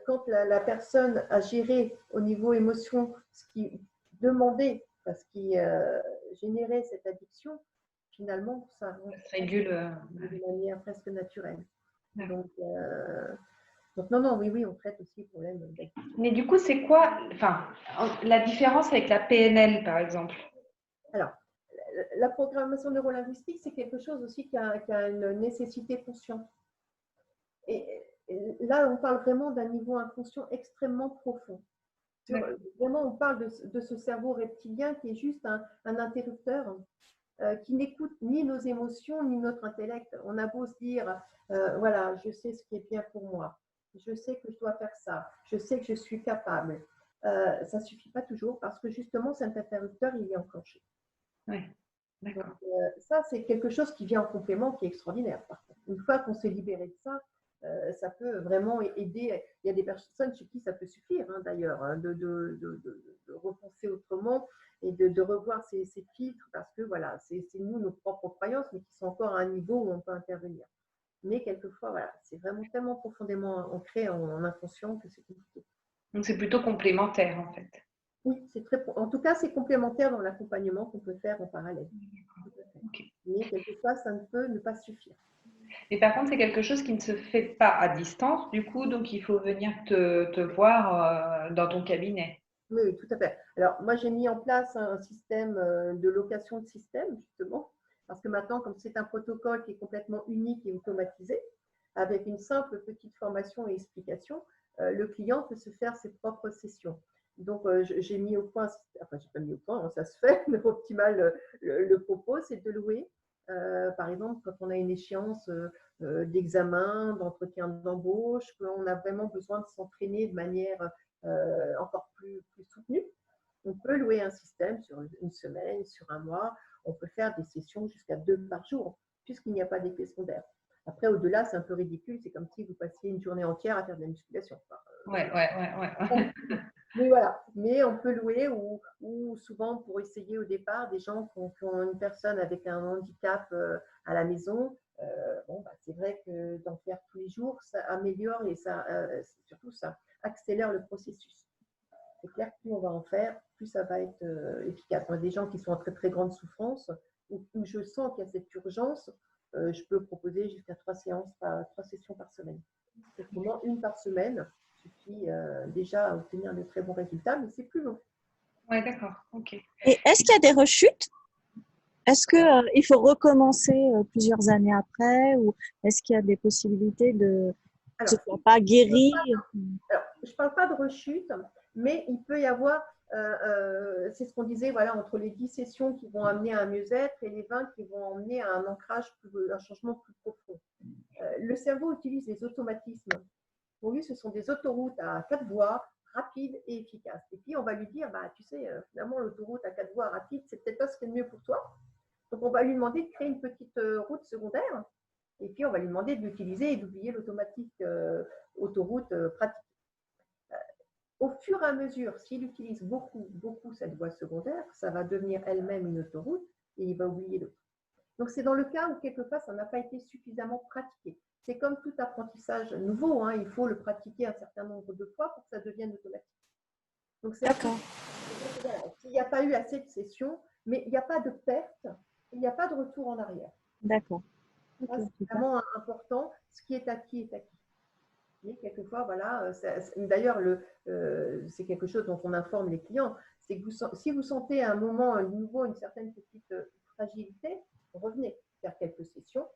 quand la personne a géré au niveau émotion ce qui demandait, ce qui générait cette addiction, finalement, ça se régule de manière presque naturelle. D'accord. Donc, non, oui, on traite aussi le problème d'addiction. Mais du coup, c'est quoi, enfin, la différence avec la PNL, par exemple? Alors, la programmation neurolinguistique, c'est quelque chose aussi qui a une nécessité consciente. Et là, on parle vraiment d'un niveau inconscient extrêmement profond. Vraiment, on parle de ce cerveau reptilien qui est juste un interrupteur qui n'écoute ni nos émotions ni notre intellect. On a beau se dire, voilà, je sais ce qui est bien pour moi, je sais que je dois faire ça, je sais que je suis capable. Ça ne suffit pas toujours parce que justement, cet interrupteur, il est enclenché. Oui, d'accord. Donc, ça, c'est quelque chose qui vient en complément, qui est extraordinaire. Par contre. Une fois qu'on s'est libéré de ça, ça peut vraiment aider. Il y a des personnes chez qui ça peut suffire, hein, d'ailleurs, hein, de repenser autrement et de revoir ces filtres parce que voilà, c'est nous, nos propres croyances, mais qui sont encore à un niveau où on peut intervenir. Mais quelquefois, voilà, c'est vraiment tellement profondément ancré en inconscient que c'est compliqué. Donc, c'est plutôt complémentaire, en fait. Oui, en tout cas, c'est complémentaire dans l'accompagnement qu'on peut faire en parallèle. Okay. Mais quelquefois, ça ne peut ne pas suffire. Mais par contre, c'est quelque chose qui ne se fait pas à distance, du coup, donc il faut venir te voir dans ton cabinet. Oui, tout à fait. Alors, moi, j'ai mis en place un système de location de système, justement, parce que maintenant, comme c'est un protocole qui est complètement unique et automatisé, avec une simple petite formation et explication, le client peut se faire ses propres sessions. Donc, j'ai mis au point, enfin, je n'ai pas mis au point, hein, ça se fait, mais Optimal le propos, c'est de louer. Par exemple, quand on a une échéance d'examen, d'entretien d'embauche, qu'on a vraiment besoin de s'entraîner de manière encore plus soutenue, on peut louer un système sur une semaine, sur un mois. On peut faire des sessions jusqu'à 2 par jour, puisqu'il n'y a pas d'effet secondaire. Après, au-delà, c'est un peu ridicule. C'est comme si vous passiez une journée entière à faire de la musculation. Ouais. Mais voilà, mais on peut louer ou souvent pour essayer au départ des gens qui ont une personne avec un handicap à la maison. Bon, bah, c'est vrai que d'en faire tous les jours, ça améliore et ça, surtout ça accélère le processus. C'est clair que plus on va en faire, plus ça va être efficace. Moi, des gens qui sont en très très grande souffrance, où je sens qu'il y a cette urgence, je peux proposer jusqu'à 3 sessions par semaine. C'est vraiment une par semaine suffit déjà à obtenir de très bons résultats, mais c'est plus long. Ouais, d'accord. Ok. Et est-ce qu'il y a des rechutes? Est-ce qu'il faut recommencer plusieurs années après ou est-ce qu'il y a des possibilités de ne soit pas guéri? Alors, je ne parle pas de rechute, mais il peut y avoir, c'est ce qu'on disait, voilà, entre les 10 sessions qui vont amener à un mieux-être et les 20 qui vont amener à un ancrage, un changement plus profond. Le cerveau utilise les automatismes. Pour lui, ce sont des autoroutes à 4 voies, rapides et efficaces. Et puis, on va lui dire, bah, tu sais, finalement, l'autoroute à 4 voies rapide, c'est peut-être pas ce qui est le mieux pour toi. Donc, on va lui demander de créer une petite route secondaire. Et puis, on va lui demander de l'utiliser et d'oublier l'automatique autoroute pratique. Au fur et à mesure, s'il utilise beaucoup cette voie secondaire, ça va devenir elle-même une autoroute et il va oublier l'autre. Donc, c'est dans le cas où, quelquefois, ça n'a pas été suffisamment pratiqué. C'est comme tout apprentissage nouveau, hein, il faut le pratiquer un certain nombre de fois pour que ça devienne automatique. Donc, c'est D'accord. S'il n'y a pas eu assez de sessions, mais il n'y a pas de perte, il n'y a pas de retour en arrière. D'accord. Okay, c'est vraiment important. Ce qui est acquis est acquis. Mais quelquefois, voilà, d'ailleurs, c'est quelque chose dont on informe les clients. C'est que si vous sentez à un moment à nouveau une certaine petite fragilité, revenez faire quelques sessions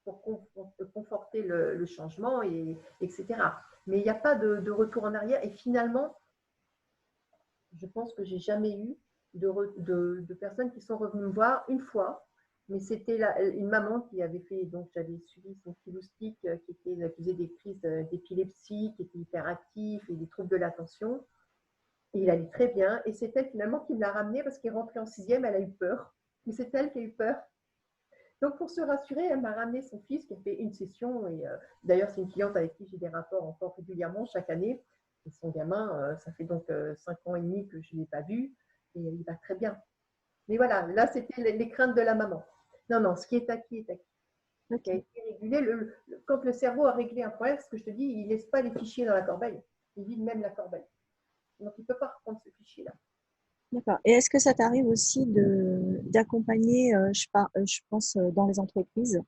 pour conforter le changement, etc. Mais il n'y a pas de retour en arrière. Et finalement, je pense que j'ai jamais eu de personnes qui sont revenues me voir une fois. Mais c'était une maman qui avait fait, donc j'avais suivi son filoustique, qui faisait des crises d'épilepsie, qui était hyperactif et des troubles de l'attention. Et il allait très bien. Et c'est elle finalement qui me l'a ramené parce qu'elle est rentrée en 6e, elle a eu peur. Mais c'est elle qui a eu peur. Donc pour se rassurer, elle m'a ramené son fils qui a fait une session. Et d'ailleurs, c'est une cliente avec qui j'ai des rapports encore régulièrement chaque année. Et son gamin, ça fait donc 5 ans et demi que je ne l'ai pas vu. et il va très bien. Mais voilà, là, c'était les craintes de la maman. Non, non, ce qui est acquis est acquis. Ce qui a été régulé, quand le cerveau a réglé un problème, ce que je te dis, il ne laisse pas les fichiers dans la corbeille. Il vide même la corbeille. Donc, il ne peut pas reprendre ce fichier-là. D'accord. Et est-ce que ça t'arrive aussi d'accompagner, je pense, dans les entreprises,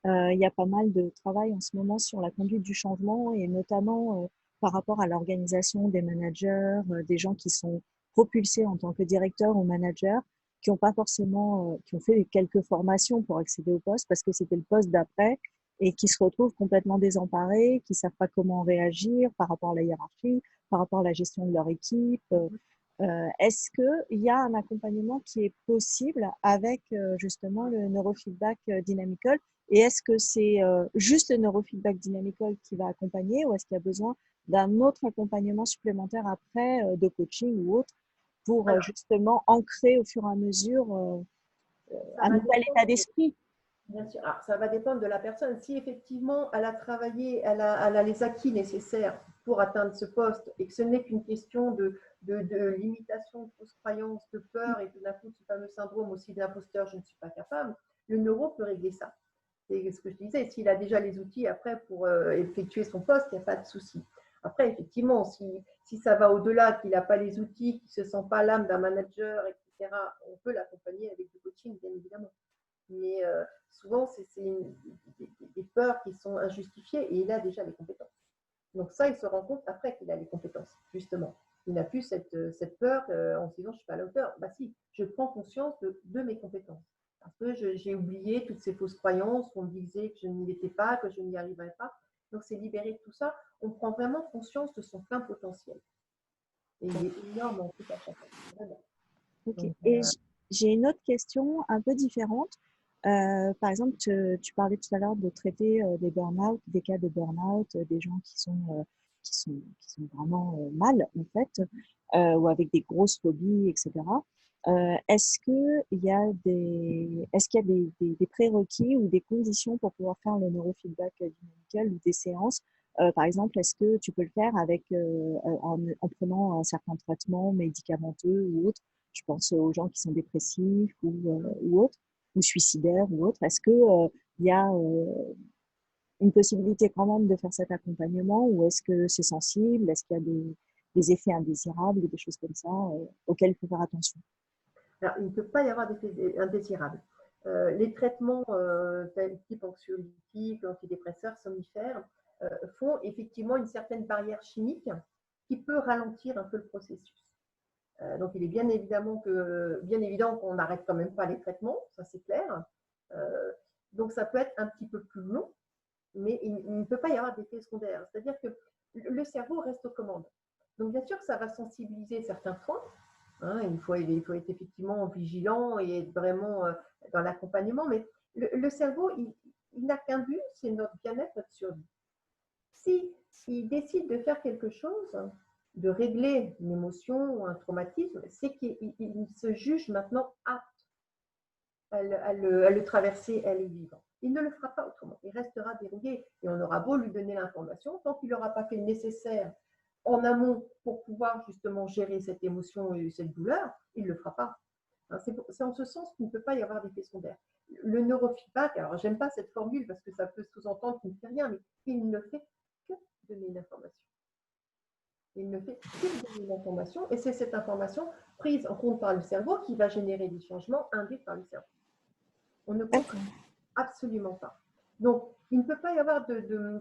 il y a pas mal de travail en ce moment sur la conduite du changement et notamment par rapport à l'organisation des managers, des gens qui sont propulsés en tant que directeurs ou managers, qui ont pas forcément, qui ont fait quelques formations pour accéder au poste parce que c'était le poste d'après et qui se retrouvent complètement désemparés, qui savent pas comment réagir par rapport à la hiérarchie, par rapport à la gestion de leur équipe. Est-ce qu'il y a un accompagnement qui est possible avec justement le neurofeedback dynamical? Et est-ce que c'est juste le neurofeedback dynamical qui va accompagner ou est-ce qu'il y a besoin d'un autre accompagnement supplémentaire après de coaching ou autre pour justement ancrer au fur et à mesure un nouvel état d'esprit? Bien sûr. Alors, ça va dépendre de la personne. Si effectivement elle a travaillé, elle a les acquis nécessaires pour atteindre ce poste et que ce n'est qu'une question de limitation, de fausses croyances, de peur et tout d'un coup ce fameux syndrome aussi de l'imposteur, je ne suis pas capable, le neuro peut régler ça. C'est ce que je disais, s'il a déjà les outils après pour effectuer son poste, il n'y a pas de souci. Après, effectivement, si ça va au-delà, qu'il n'a pas les outils, qu'il ne se sent pas l'âme d'un manager, etc., on peut l'accompagner avec du coaching, bien évidemment. Mais souvent, c'est des peurs qui sont injustifiées et il a déjà les compétences. Donc ça, il se rend compte après qu'il a les compétences, justement. Il n'a plus cette peur en se disant je ne suis pas à la hauteur. Bah si, je prends conscience de mes compétences. Parce que j'ai oublié toutes ces fausses croyances, on me disait que je n'y étais pas, que je n'y arriverais pas. Donc c'est libéré de tout ça. On prend vraiment conscience de son plein potentiel. Et il est énorme en tout à chacun. Vraiment. Ok. Donc, Et j'ai une autre question un peu différente. Par exemple, tu parlais tout à l'heure de traiter des burn-out, des cas de burn-out, des gens qui sont vraiment mal, en fait, ou avec des grosses phobies, etc. Est-ce qu'il y a des prérequis ou des conditions pour pouvoir faire le neurofeedback dynamical ou des séances? Par exemple, est-ce que tu peux le faire avec, en prenant un certain traitement médicamenteux ou autre? Je pense aux gens qui sont dépressifs ou autres, ou suicidaires ou autres. Est-ce que il y a une possibilité quand même de faire cet accompagnement ou est-ce que c'est sensible? Est-ce qu'il y a des effets indésirables ou des choses comme ça auxquels il faut faire attention? Alors, il ne peut pas y avoir d'effets indésirables. Les traitements type anxiolytiques, antidépresseurs, somnifères font effectivement une certaine barrière chimique qui peut ralentir un peu le processus. Donc, il est bien évident qu'on n'arrête quand même pas les traitements, ça c'est clair. Donc, ça peut être un petit peu plus long, mais il ne peut pas y avoir d'effets secondaires. C'est-à-dire que le cerveau reste aux commandes. Donc, bien sûr que ça va sensibiliser certains points. Hein, il faut être effectivement vigilant et être vraiment dans l'accompagnement, mais le cerveau, il n'a qu'un but, c'est notre bien-être, notre survie. S'il décide de faire quelque chose, de régler une émotion ou un traumatisme, c'est qu'il se juge maintenant apte à le traverser, à le vivre. Il ne le fera pas autrement. Il restera verrouillé et on aura beau lui donner l'information, tant qu'il n'aura pas fait le nécessaire en amont pour pouvoir justement gérer cette émotion et cette douleur, il ne le fera pas. C'est en ce sens qu'il ne peut pas y avoir d'effet secondaire. Le neurofeedback, alors j'aime pas cette formule parce que ça peut sous-entendre qu'il ne fait rien, mais il ne fait que donner une information. Il ne fait que donner une information et c'est cette information prise en compte par le cerveau qui va générer des changements induits par le cerveau. On ne comprend absolument pas. Donc, il ne peut pas y avoir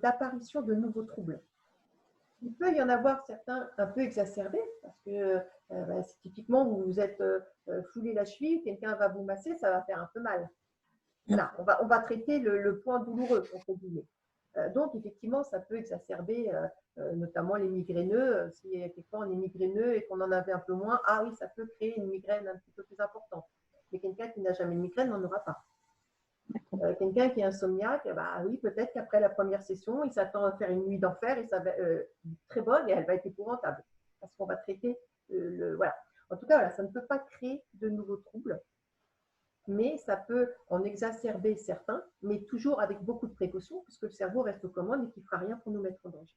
d'apparition de nouveaux troubles. Il peut y en avoir certains un peu exacerbés, parce que typiquement, vous vous êtes foulé la cheville, quelqu'un va vous masser, ça va faire un peu mal. Voilà, on va traiter le point douloureux, entre guillemets. Donc, effectivement, ça peut exacerber notamment les migraineux. Si quelquefois on est migraineux et qu'on en avait un peu moins, ah oui, ça peut créer une migraine un petit peu plus importante. Mais quelqu'un qui n'a jamais de migraine n'en aura pas. Quelqu'un qui est insomniaque, bah oui, peut-être qu'après la première session, il s'attend à faire une nuit d'enfer et ça va très bonne et elle va être épouvantable parce qu'on va traiter voilà. En tout cas, voilà, ça ne peut pas créer de nouveaux troubles, mais ça peut en exacerber certains, mais toujours avec beaucoup de précautions puisque le cerveau reste aux commandes et qu'il ne fera rien pour nous mettre en danger.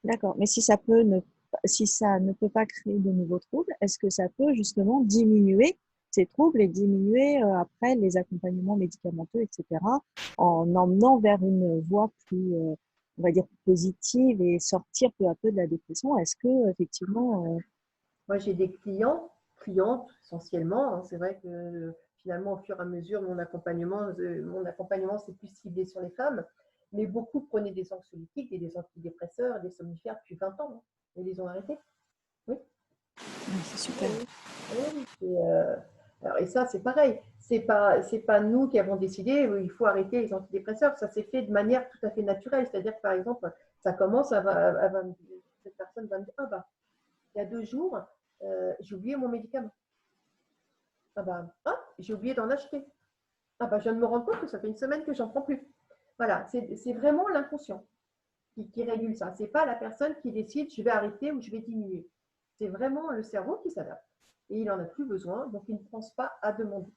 D'accord. Mais si ça peut ne si ça ne peut pas créer de nouveaux troubles, est-ce que ça peut justement diminuer ces troubles et diminuer après les accompagnements médicamenteux, etc., en emmenant vers une voie plus, on va dire, positive et sortir peu à peu de la dépression? Est-ce que effectivement, Moi, j'ai des clientes essentiellement, hein. C'est vrai que finalement, au fur et à mesure, mon accompagnement c'est plus ciblé sur les femmes. Mais beaucoup prenaient des anxiolytiques et des antidépresseurs, des somnifères depuis 20 ans, hein, et ils ont arrêté. Oui. c'est super. Oui, alors, et ça, c'est pareil. C'est pas nous qui avons décidé, il faut arrêter les antidépresseurs. Ça s'est fait de manière tout à fait naturelle. C'est-à-dire que, par exemple, ça commence, cette personne va me dire, ah bah, il y a 2 jours, j'ai oublié mon médicament. Ah bah, j'ai oublié d'en acheter. Ah bah, je viens de me rendre compte que ça fait une semaine que j'en prends plus. Voilà, c'est vraiment l'inconscient qui régule ça. C'est pas la personne qui décide, je vais arrêter ou je vais diminuer. C'est vraiment le cerveau qui s'adapte. Et il n'en a plus besoin, donc il ne pense pas à demander.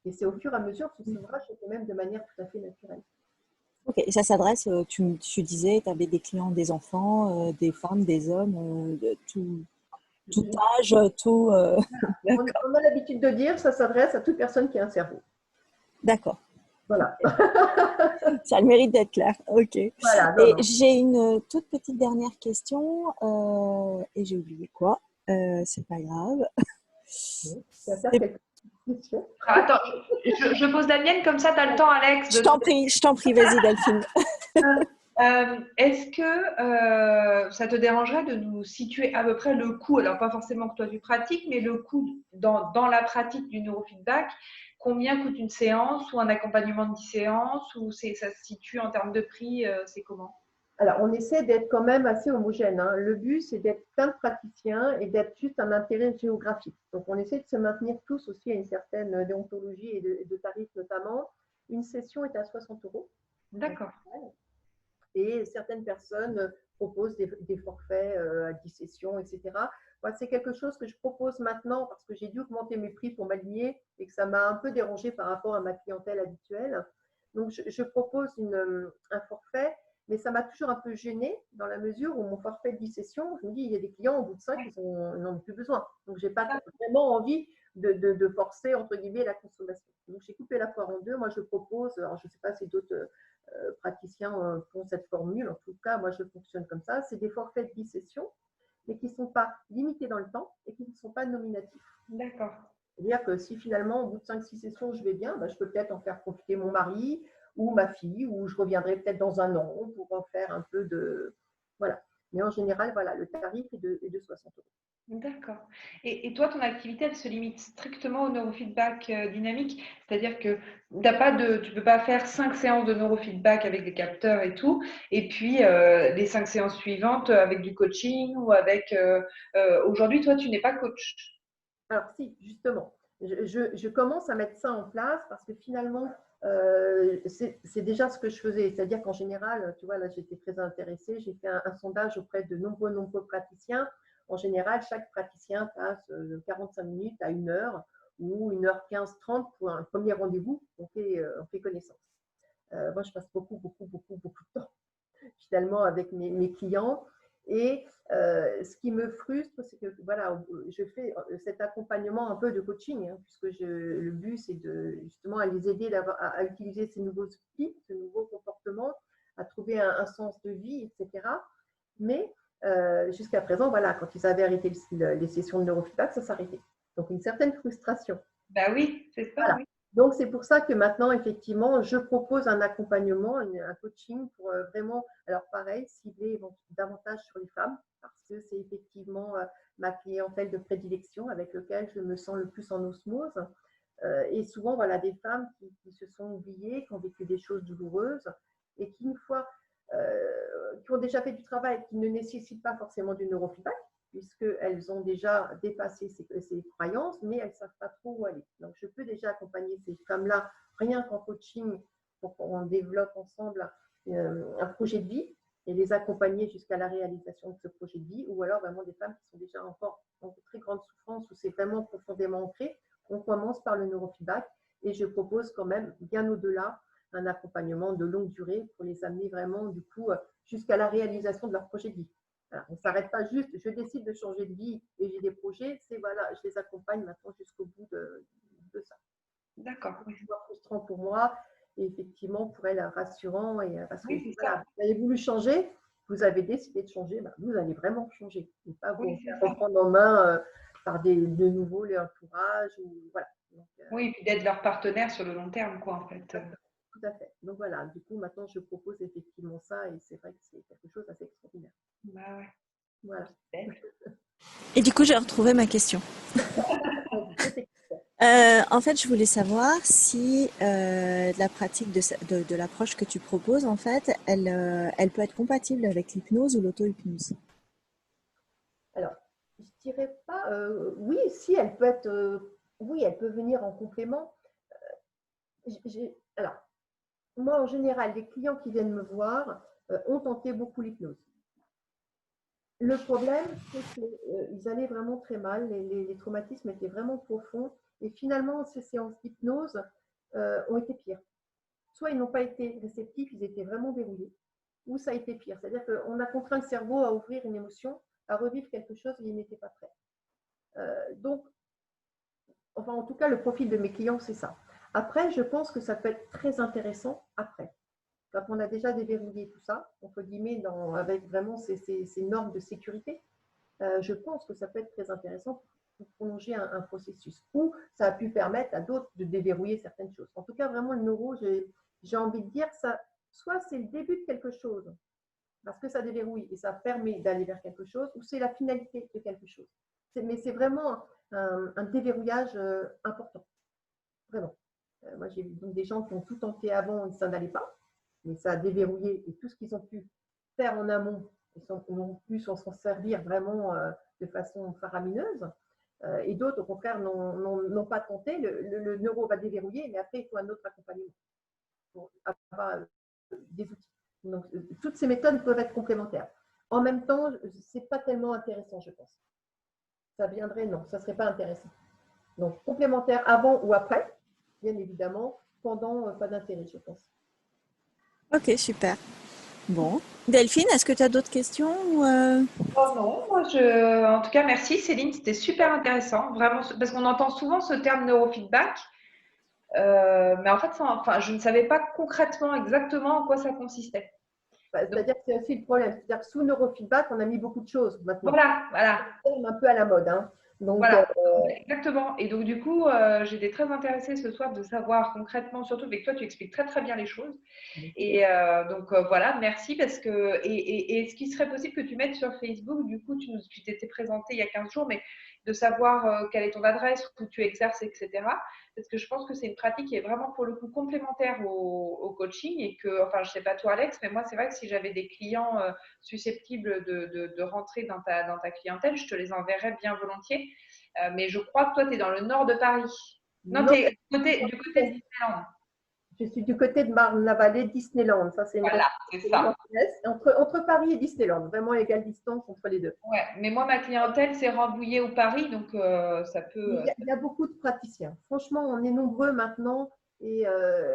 Et c'est au fur et à mesure que ce s'ouvrage se fait même de manière tout à fait naturelle. Ok, et ça s'adresse, tu disais, tu avais des clients, des enfants, des femmes, des hommes, de tout âge, tout. On a l'habitude de dire, ça s'adresse à toute personne qui a un cerveau. D'accord. Voilà. Ça a le mérite d'être clair. Ok. Voilà, non, Et non. j'ai une toute petite dernière question et j'ai oublié quoi. C'est pas grave. Tu vas faire quelque chose. Attends, je pose la mienne, comme ça, tu as le temps, Alex. Je t'en prie, vas-y, Delphine. Est-ce que ça te dérangerait de nous situer à peu près le coût, alors pas forcément que toi tu pratiques, mais le coût dans la pratique du neurofeedback, combien coûte une séance ou un accompagnement de 10 séances, ou ça se situe en termes de prix, c'est comment? Alors, on essaie d'être quand même assez homogène, hein. Le but, c'est d'être plein de praticiens et d'être juste un intérêt géographique. Donc, on essaie de se maintenir tous aussi à une certaine déontologie et de tarifs notamment. Une session est à 60 euros. D'accord. Et certaines personnes proposent des forfaits à 10 sessions, etc. Moi, c'est quelque chose que je propose maintenant parce que j'ai dû augmenter mes prix pour m'aligner et que ça m'a un peu dérangé par rapport à ma clientèle habituelle. Donc, je propose un forfait, mais ça m'a toujours un peu gênée dans la mesure où mon forfait de 10 sessions, je me dis, il y a des clients au bout de 5, ils n'en ont plus besoin. Donc, je n'ai pas vraiment envie de forcer, entre guillemets, la consommation. Donc, j'ai coupé la poire en deux. Moi, je propose, alors je ne sais pas si d'autres praticiens font cette formule. En tout cas, moi, je fonctionne comme ça. C'est des forfaits de 10 sessions, mais qui ne sont pas limités dans le temps et qui ne sont pas nominatifs. D'accord. C'est-à-dire que si finalement, au bout de 5-6 sessions, je vais bien, je peux peut-être en faire profiter mon mari ou ma fille, ou je reviendrai peut-être dans un an pour en faire un peu de… Voilà. Mais en général, voilà, le tarif est de 60 euros. D'accord. Et toi, ton activité, elle se limite strictement au neurofeedback dynamique, c'est-à-dire que tu ne peux pas faire 5 séances de neurofeedback avec des capteurs et tout, et puis les 5 séances suivantes avec du coaching ou avec… aujourd'hui, toi, tu n'es pas coach. Alors si, justement, je commence à mettre ça en place parce que finalement, c'est déjà ce que je faisais. C'est-à-dire qu'en général, tu vois, là, j'étais très intéressée. J'ai fait un sondage auprès de nombreux praticiens. En général, chaque praticien passe 45 minutes à 1 heure ou 1h15, 30 pour un premier rendez-vous. On fait connaissance. Moi, je passe beaucoup de temps finalement avec mes clients. Et ce qui me frustre, c'est que voilà, je fais cet accompagnement un peu de coaching, hein, puisque le but, c'est de justement à les aider à utiliser ces nouveaux outils, ces nouveaux comportements, à trouver un sens de vie, etc. Mais jusqu'à présent, voilà, quand ils avaient arrêté les sessions de neurofeedback, ça s'arrêtait. Donc, une certaine frustration. Bah oui, c'est ça, Voilà. oui. Donc, c'est pour ça que maintenant, effectivement, je propose un accompagnement, un coaching pour vraiment, alors pareil, cibler davantage sur les femmes, parce que c'est effectivement ma clientèle de prédilection avec laquelle je me sens le plus en osmose. Et souvent, voilà, des femmes qui se sont oubliées, qui ont vécu des choses douloureuses et qui, une fois, qui ont déjà fait du travail, qui ne nécessitent pas forcément du neurofeedback, puisqu'elles ont déjà dépassé ces croyances, mais elles ne savent pas trop où aller. Donc, je peux déjà accompagner ces femmes-là, rien qu'en coaching, pour qu'on développe ensemble un projet de vie et les accompagner jusqu'à la réalisation de ce projet de vie, ou alors vraiment des femmes qui sont déjà encore en très grande souffrance, où c'est vraiment profondément ancré. On commence par le neurofeedback et je propose quand même, bien au-delà, un accompagnement de longue durée pour les amener vraiment, du coup, jusqu'à la réalisation de leur projet de vie. Voilà, on ne s'arrête pas juste, je décide de changer de vie et j'ai des projets, c'est voilà, je les accompagne maintenant jusqu'au bout de ça. D'accord. C'est frustrant pour moi et effectivement pour elle rassurant parce que Oui, c'est voilà, ça. vous avez voulu changer, vous avez décidé de changer, vous allez vraiment changer et pas vous Oui, c'est ça. reprendre en main par de nouveau l'entourage ou voilà. Donc, Oui, et puis d'être leur partenaire sur le long terme, quoi, en fait. tout à fait. Donc voilà, du coup maintenant je propose effectivement ça et c'est vrai que c'est quelque chose d'assez extraordinaire. Bah ouais. Voilà. Et du coup, j'ai retrouvé ma question. En fait, je voulais savoir si la pratique de l'approche que tu proposes, en fait, elle peut être compatible avec l'hypnose ou l'auto-hypnose. Alors, je dirais pas. Oui, si, elle peut être. Oui, elle peut venir en complément. Alors, moi, en général, les clients qui viennent me voir ont tenté beaucoup l'hypnose. Le problème, c'est qu'ils allaient vraiment très mal. Les traumatismes étaient vraiment profonds. Et finalement, ces séances d'hypnose ont été pires. Soit ils n'ont pas été réceptifs, ils étaient vraiment verrouillés, ou ça a été pire. C'est-à-dire qu'on a contraint le cerveau à ouvrir une émotion, à revivre quelque chose et il n'était pas prêt. Donc, enfin, en tout cas, le profil de mes clients, c'est ça. Après, je pense que ça peut être très intéressant après. Quand on a déjà déverrouillé tout ça, entre guillemets, avec vraiment ces normes de sécurité, je pense que ça peut être très intéressant pour prolonger un processus. Ou ça a pu permettre à d'autres de déverrouiller certaines choses. En tout cas, vraiment, le neuro, j'ai envie de dire, ça, soit c'est le début de quelque chose, parce que ça déverrouille et ça permet d'aller vers quelque chose, ou c'est la finalité de quelque chose. Mais c'est vraiment un déverrouillage important, vraiment. Moi, j'ai vu des gens qui ont tout tenté avant et ça n'allait pas, mais ça a déverrouillé et tout ce qu'ils ont pu faire en amont, ils ont pu s'en servir vraiment de façon faramineuse. Et d'autres, au contraire, n'ont pas tenté. Le neuro va déverrouiller, mais après, il faut un autre accompagnement pour avoir des outils. Donc, toutes ces méthodes peuvent être complémentaires. En même temps, ce n'est pas tellement intéressant, je pense. Ça viendrait, non, ça ne serait pas intéressant. Donc, complémentaire avant ou après, bien évidemment, pendant, pas d'intérêt, je pense. Ok, super. Bon. Delphine, est-ce que tu as d'autres questions Oh non, moi en tout cas, merci Céline, c'était super intéressant, vraiment, parce qu'on entend souvent ce terme neurofeedback, mais en fait, je ne savais pas concrètement exactement en quoi ça consistait. Donc, C'est-à-dire que c'est aussi le problème. C'est-à-dire que sous neurofeedback, on a mis beaucoup de choses maintenant. voilà. C'est un peu à la mode. Hein. Donc, Voilà, exactement. Et donc, du coup, j'étais très intéressée ce soir de savoir concrètement, surtout avec toi, tu expliques très, très bien les choses. Et donc, voilà, merci parce que. Et ce qui serait possible que tu mettes sur Facebook, du coup, tu t'étais présenté il y a 15 jours, mais de savoir quelle est ton adresse, où tu exerces, etc. Parce que je pense que c'est une pratique qui est vraiment pour le coup complémentaire au coaching et que, enfin, je sais pas toi, Alex, mais moi, c'est vrai que si j'avais des clients susceptibles de rentrer dans ta clientèle, je te les enverrais bien volontiers. Mais je crois que toi, tu es dans le nord de Paris. Non, tu es du côté de Disneyland. je suis du côté de Marne-la-Vallée, Disneyland. Ça, c'est une Voilà, c'est ça. entre Paris et Disneyland, vraiment égale distance entre les deux. Ouais, mais moi, ma clientèle, c'est Rambouillet ou Paris, donc ça peut. Il y a beaucoup de praticiens. Franchement, on est nombreux maintenant. Et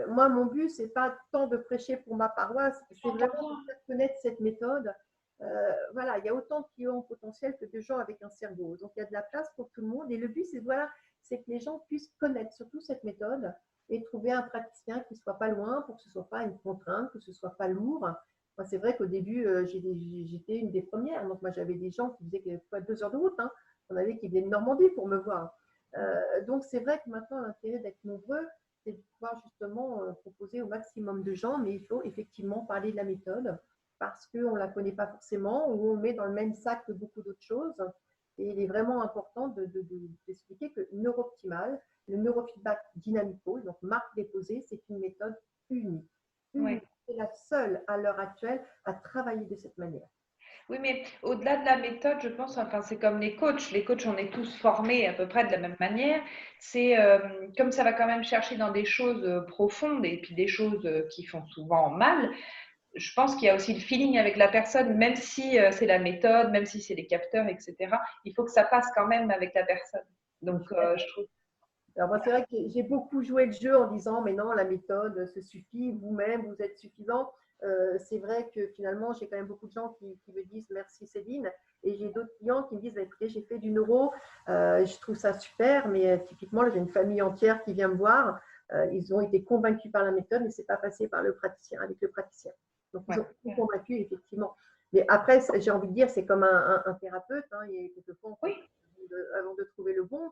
moi, mon but, c'est pas tant de prêcher pour ma paroisse, c'est vraiment de faire connaître cette méthode. Voilà, il y a autant de clients potentiels que de gens avec un cerveau. Donc, il y a de la place pour tout le monde. Et le but, c'est que les gens puissent connaître surtout cette méthode et trouver un praticien qui ne soit pas loin pour que ce ne soit pas une contrainte, que ce ne soit pas lourd. Moi, c'est vrai qu'au début, j'étais une des premières. Donc, moi, j'avais des gens qui faisaient 2 heures de route. Hein. On avait qui venaient de Normandie pour me voir. Donc, c'est vrai que maintenant, l'intérêt d'être nombreux, c'est de pouvoir justement proposer au maximum de gens, mais il faut effectivement parler de la méthode parce qu'on ne la connaît pas forcément ou on met dans le même sac que beaucoup d'autres choses. Et il est vraiment important d'expliquer que Neurooptimal, le neurofeedback dynamico, donc marque déposée, c'est une méthode unique. Ouais. C'est la seule à l'heure actuelle à travailler de cette manière. Oui, mais au-delà de la méthode, je pense, enfin, c'est comme les coachs. Les coachs, on est tous formés à peu près de la même manière. C'est comme ça va quand même chercher dans des choses profondes et puis des choses qui font souvent mal. Je pense qu'il y a aussi le feeling avec la personne, même si c'est la méthode, même si c'est les capteurs, etc. Il faut que ça passe quand même avec la personne. Donc, je trouve. Alors moi, c'est vrai que j'ai beaucoup joué le jeu en disant, mais non, la méthode, se suffit, vous-même, vous êtes suffisant. C'est vrai que finalement, j'ai quand même beaucoup de gens qui me disent merci Céline. Et j'ai d'autres clients qui me disent, bah, écoutez, j'ai fait du neuro, je trouve ça super, mais typiquement, là, j'ai une famille entière qui vient me voir. Ils ont été convaincus par la méthode, mais ce n'est pas passé par le praticien, avec le praticien. Donc, ils ont été convaincus, effectivement. Mais après, j'ai envie de dire, c'est comme un thérapeute. Hein, et quelquefois, avant de trouver le bon,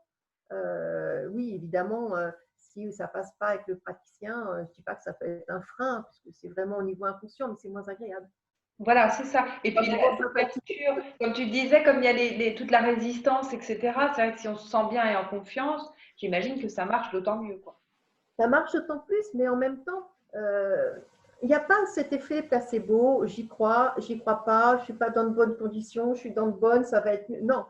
oui, évidemment, si ça ne passe pas avec le praticien, je ne dis pas que ça peut être un frein, puisque c'est vraiment au niveau inconscient, mais c'est moins agréable. Voilà, c'est ça. Et puis l'ouverture, comme tu disais, comme il y a toute la résistance, etc., c'est vrai que si on se sent bien et en confiance, j'imagine que ça marche d'autant mieux, quoi. Ça marche d'autant plus, mais en même temps, il n'y a pas cet effet placebo, j'y crois pas, je ne suis pas dans de bonnes conditions, je suis dans de bonnes, ça va être mieux. Non,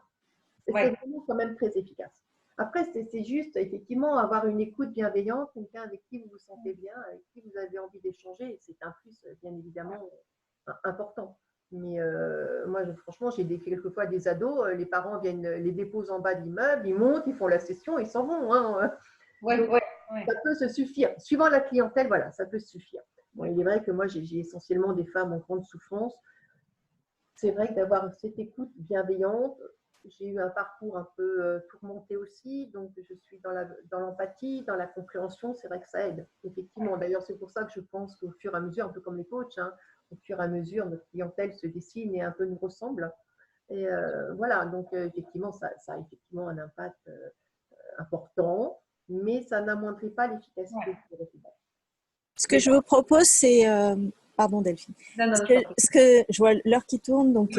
c'est vraiment quand même très efficace. Après, c'est juste, effectivement, avoir une écoute bienveillante, quelqu'un avec qui vous vous sentez bien, avec qui vous avez envie d'échanger. C'est un plus, bien évidemment, important. Mais moi, franchement, j'ai quelquefois des ados, les parents viennent les déposent en bas de l'immeuble, ils montent, ils font la session, ils s'en vont. Hein. Ça peut se suffire. Suivant la clientèle, voilà, ça peut se suffire. Bon, il est vrai que moi, j'ai essentiellement des femmes en grande souffrance. C'est vrai que d'avoir cette écoute bienveillante, j'ai eu un parcours un peu tourmenté aussi, donc je suis dans l'empathie, dans la compréhension, c'est vrai que ça aide, effectivement. D'ailleurs, c'est pour ça que je pense qu'au fur et à mesure, un peu comme les coachs, hein, au fur et à mesure, notre clientèle se dessine et un peu nous ressemble. Et voilà, donc effectivement, ça a effectivement un impact important, mais ça n'amoindrit pas l'efficacité du résultat. Ce que je vous propose, c'est… pardon Delphine. Ce que je vois l'heure qui tourne, donc…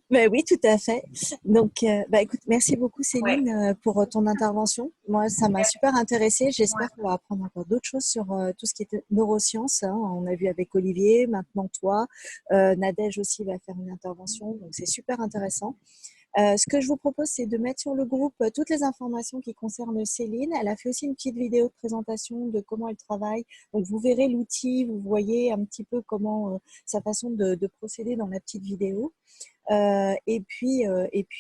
mais oui, tout à fait. Donc, écoute, merci beaucoup Céline pour ton intervention. Moi, ça m'a super intéressée. J'espère qu'on va apprendre encore d'autres choses sur tout ce qui est neurosciences. Hein. On a vu avec Olivier, maintenant toi. Nadège aussi va faire une intervention, donc c'est super intéressant. Ce que je vous propose, c'est de mettre sur le groupe toutes les informations qui concernent Céline. Elle a fait aussi une petite vidéo de présentation de comment elle travaille. Donc, vous verrez l'outil, vous voyez un petit peu comment sa façon de procéder dans la petite vidéo. Et puis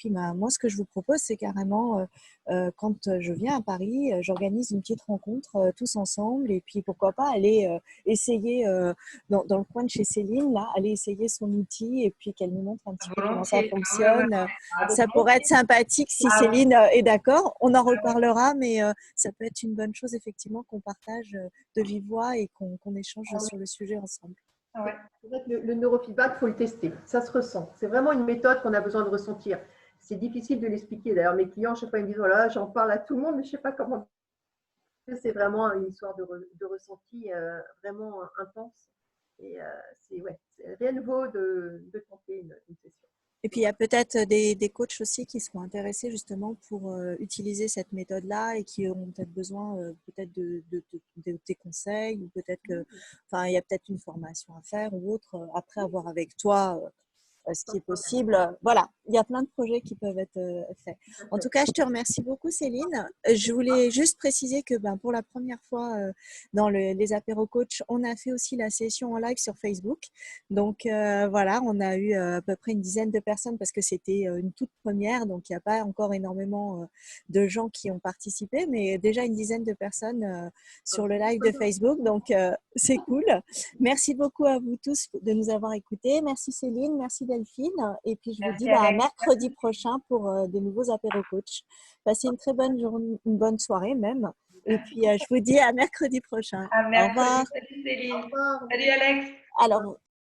moi, ce que je vous propose, c'est carrément, quand je viens à Paris, j'organise une petite rencontre tous ensemble. Et puis, pourquoi pas aller essayer dans le coin de chez Céline, là, aller essayer son outil et puis qu'elle nous montre un petit peu comment ça fonctionne. Ça pourrait être sympathique si Céline est d'accord. On en reparlera, mais ça peut être une bonne chose, effectivement, qu'on partage de vive voix et qu'on échange sur le sujet ensemble. C'est vrai que le neurofeedback, il faut le tester. Ça se ressent. C'est vraiment une méthode qu'on a besoin de ressentir. C'est difficile de l'expliquer. D'ailleurs, mes clients, je ne sais pas, ils me disent, voilà, j'en parle à tout le monde, mais je ne sais pas comment. C'est vraiment une histoire de ressenti vraiment intense. Et c'est rien de nouveau de tenter une session. Et puis, il y a peut-être des coachs aussi qui seront intéressés justement pour utiliser cette méthode-là et qui auront peut-être besoin peut-être de tes conseils ou peut-être que, il y a peut-être une formation à faire ou autre après avoir avec toi ce qui est possible. Voilà, il y a plein de projets qui peuvent être faits. En tout cas, je te remercie beaucoup, Céline. Je voulais juste préciser que pour la première fois dans les apéros coach, on a fait aussi la session en live sur Facebook. Donc, voilà, on a eu à peu près une dizaine de personnes parce que c'était une toute première. Donc, il n'y a pas encore énormément de gens qui ont participé, mais déjà une dizaine de personnes sur le live de Facebook. Donc, c'est cool. Merci beaucoup à vous tous de nous avoir écoutés. Merci Céline, merci Delphine. Et puis, je vous dis à mercredi prochain pour de nouveaux apéros coach. Passez une très bonne journée, une bonne soirée même. Et puis, je vous dis à mercredi prochain. Au revoir. Salut Céline. Salut Alex. Alors,